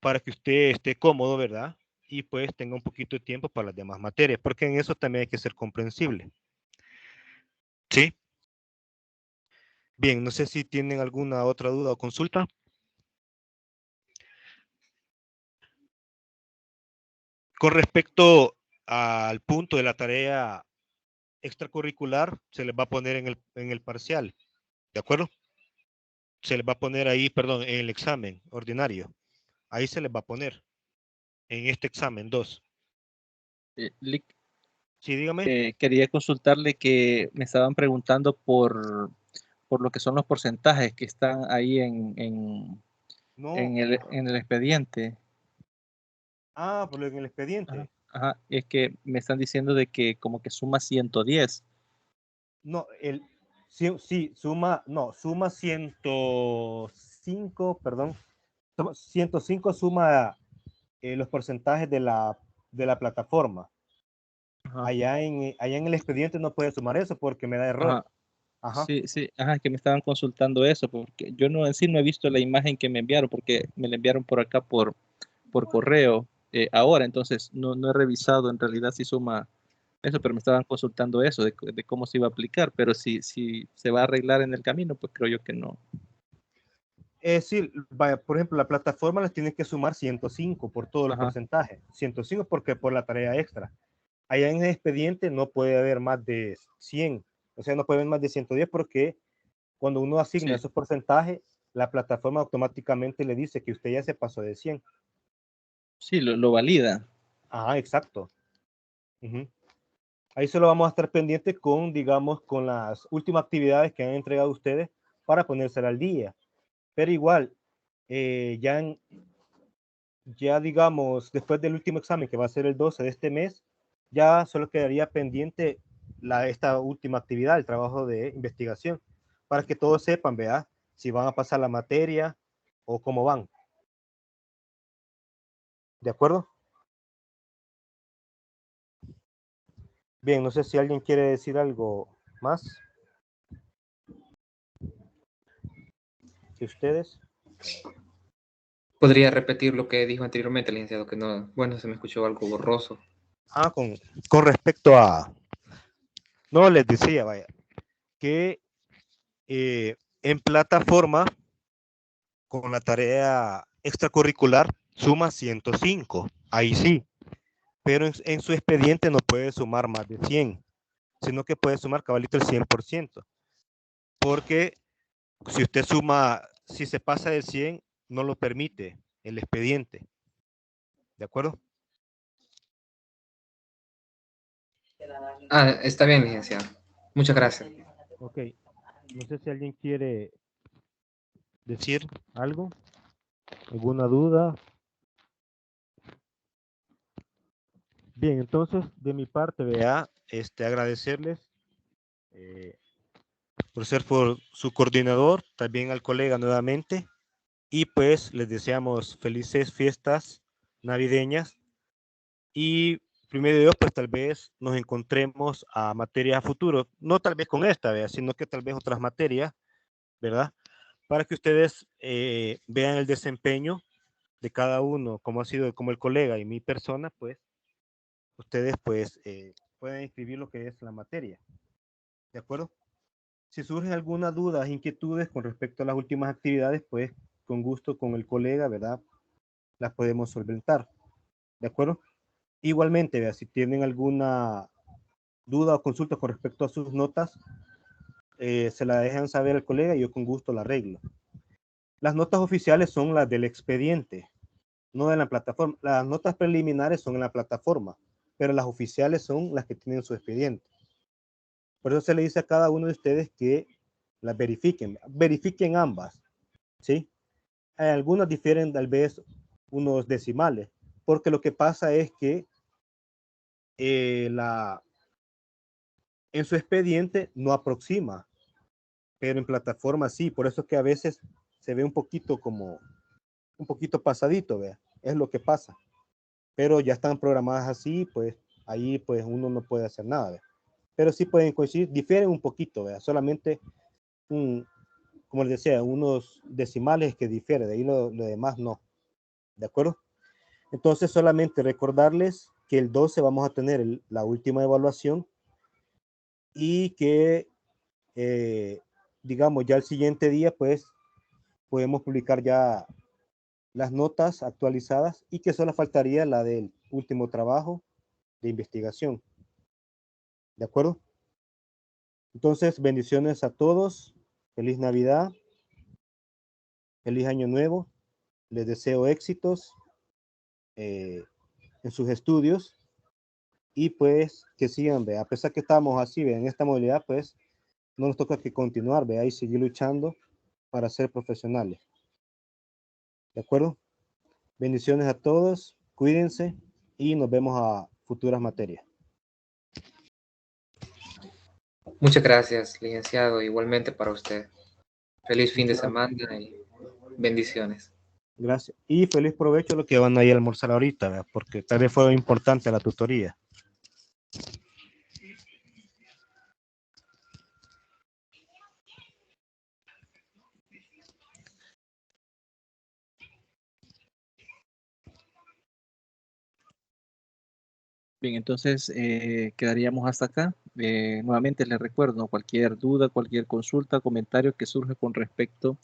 H: para que usted esté cómodo, ¿verdad? Y pues tenga un poquito de tiempo para las demás materias, porque en eso también hay que ser comprensible. ¿Sí? Bien, no sé si tienen alguna otra duda o consulta. Con respecto al punto de la tarea extracurricular, se les va a poner en el parcial, ¿de acuerdo? Se les va a poner ahí, perdón, en el examen ordinario. Ahí se les va a poner, en este examen 2. Sí, dígame.
A: Quería consultarle que me estaban preguntando por lo que son los porcentajes que están ahí
H: No.
A: en el expediente.
H: Ah, por lo en el
A: Ajá,
H: expediente.
A: ajá, es que me están diciendo de que como que suma 110.
H: No, sí, suma 105, perdón. 105 suma los porcentajes de la plataforma.
A: Ajá,
H: Allá en el expediente no puede sumar eso porque me da error.
A: ajá.
H: Ajá.
A: Sí, sí, ajá, que me estaban consultando eso, porque yo no en sí no he visto la imagen que me enviaron, porque me la enviaron por acá por correo ahora, entonces no he revisado en realidad si suma eso, pero me estaban consultando eso, de cómo se iba a aplicar, pero si se va a arreglar en el camino, pues creo yo que no.
H: Sí, vaya, por ejemplo, la plataforma les tiene que sumar 105 por todos los
A: Ajá,
H: porcentajes. 105 porque por la tarea extra. Allá en el expediente no puede haber más de 100, o sea, no puede haber más de 110 porque cuando uno asigna
A: sí,
H: esos porcentajes, la plataforma automáticamente le dice que usted ya se pasó de 100.
A: sí, lo valida.
H: Ah, exacto. Ujú. Ahí solo vamos a estar pendientes con, digamos, con las últimas actividades que han entregado ustedes para ponérsela al día. Pero igual, ya, ya digamos, después del último examen, que va a ser el 12 de este mes, ya solo quedaría pendiente esta última actividad, el trabajo de investigación, para que todos sepan, vea, si van a pasar la materia o cómo van. ¿De acuerdo? Bien, no sé si alguien quiere decir algo más. ¿Y ustedes?
G: ¿Podría repetir lo que dijo anteriormente, licenciado? Que no, bueno, se me escuchó algo borroso.
H: Ah, con respecto a... No, les decía, vaya, que en plataforma, con la tarea extracurricular, suma 105. Ahí sí. Pero en su expediente no puede sumar más de 100, sino que puede sumar cabalito el 100%. Porque si usted suma, si se pasa de 100, no lo permite el expediente. ¿De acuerdo?
G: Ah, está bien, licenciado. Muchas gracias.
H: Ok. No sé si alguien quiere decir algo, alguna duda. Bien, entonces, de mi parte, vea, agradecerles por su coordinador, también al colega nuevamente, y pues les deseamos felices fiestas navideñas y primero de Dios, pues tal vez nos encontremos a materias a futuro, no tal vez con esta, ¿vea? Sino que tal vez otras materias, ¿verdad? Para que ustedes vean el desempeño de cada uno, como ha sido como el colega y mi persona, pues ustedes pues pueden escribir lo que es la materia, ¿de acuerdo? Si surgen algunas dudas, inquietudes con respecto a las últimas actividades, pues con gusto con el colega, ¿verdad? Las podemos solventar, ¿de acuerdo? Igualmente, ¿verdad? Si tienen alguna duda o consulta con respecto a sus notas, se la dejan saber al colega y yo con gusto la arreglo. Las notas oficiales son las del expediente, no de la plataforma. Las notas preliminares son en la plataforma, pero las oficiales son las que tienen su expediente. Por eso se le dice a cada uno de ustedes que las verifiquen ambas, ¿sí? Algunas difieren tal vez unos decimales, porque lo que pasa es que en su expediente no aproxima, pero en plataforma sí, por eso es que a veces se ve un poquito pasadito, ¿vea? Es lo que pasa, pero ya están programadas así, pues ahí pues uno no puede hacer nada, ¿vea? Pero sí pueden coincidir, difieren un poquito, ¿vea? Solamente como les decía, unos decimales que difieren, de ahí lo demás no, ¿de acuerdo? Entonces solamente recordarles que el 12 vamos a tener la última evaluación y que digamos ya el siguiente día pues podemos publicar ya las notas actualizadas y que solo faltaría la del último trabajo de investigación. ¿De acuerdo? Entonces, bendiciones a todos. Feliz Navidad. Feliz Año Nuevo. Les deseo éxitos en sus estudios y pues que sigan, ¿ve? A pesar que estamos así, ¿ve? En esta modalidad, pues no nos toca que continuar, ¿ve? Y seguir luchando para ser profesionales. ¿De acuerdo? Bendiciones a todos. Cuídense y nos vemos a futuras materias.
G: Muchas gracias, licenciado. Igualmente para usted. Feliz fin de
H: Muchas gracias.
G: semana y bendiciones.
H: Gracias. Y feliz provecho lo que van a ir a almorzar ahorita, ¿verdad? Porque tal vez fue importante la tutoría.
A: Bien, entonces quedaríamos hasta acá. Nuevamente les recuerdo, cualquier duda, cualquier consulta, comentario que surja con respecto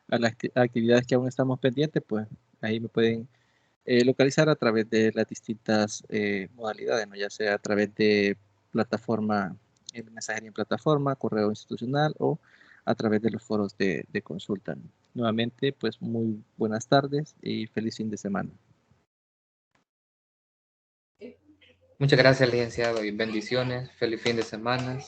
A: a las actividades que aún estamos pendientes, pues ahí me pueden localizar a través de las distintas modalidades, ¿no? Ya sea a través de plataforma, mensajería en plataforma, correo institucional o a través de los foros de consulta. Nuevamente, pues muy buenas tardes y feliz fin de semana.
G: Muchas gracias, licenciado, y bendiciones. Feliz fin de semana.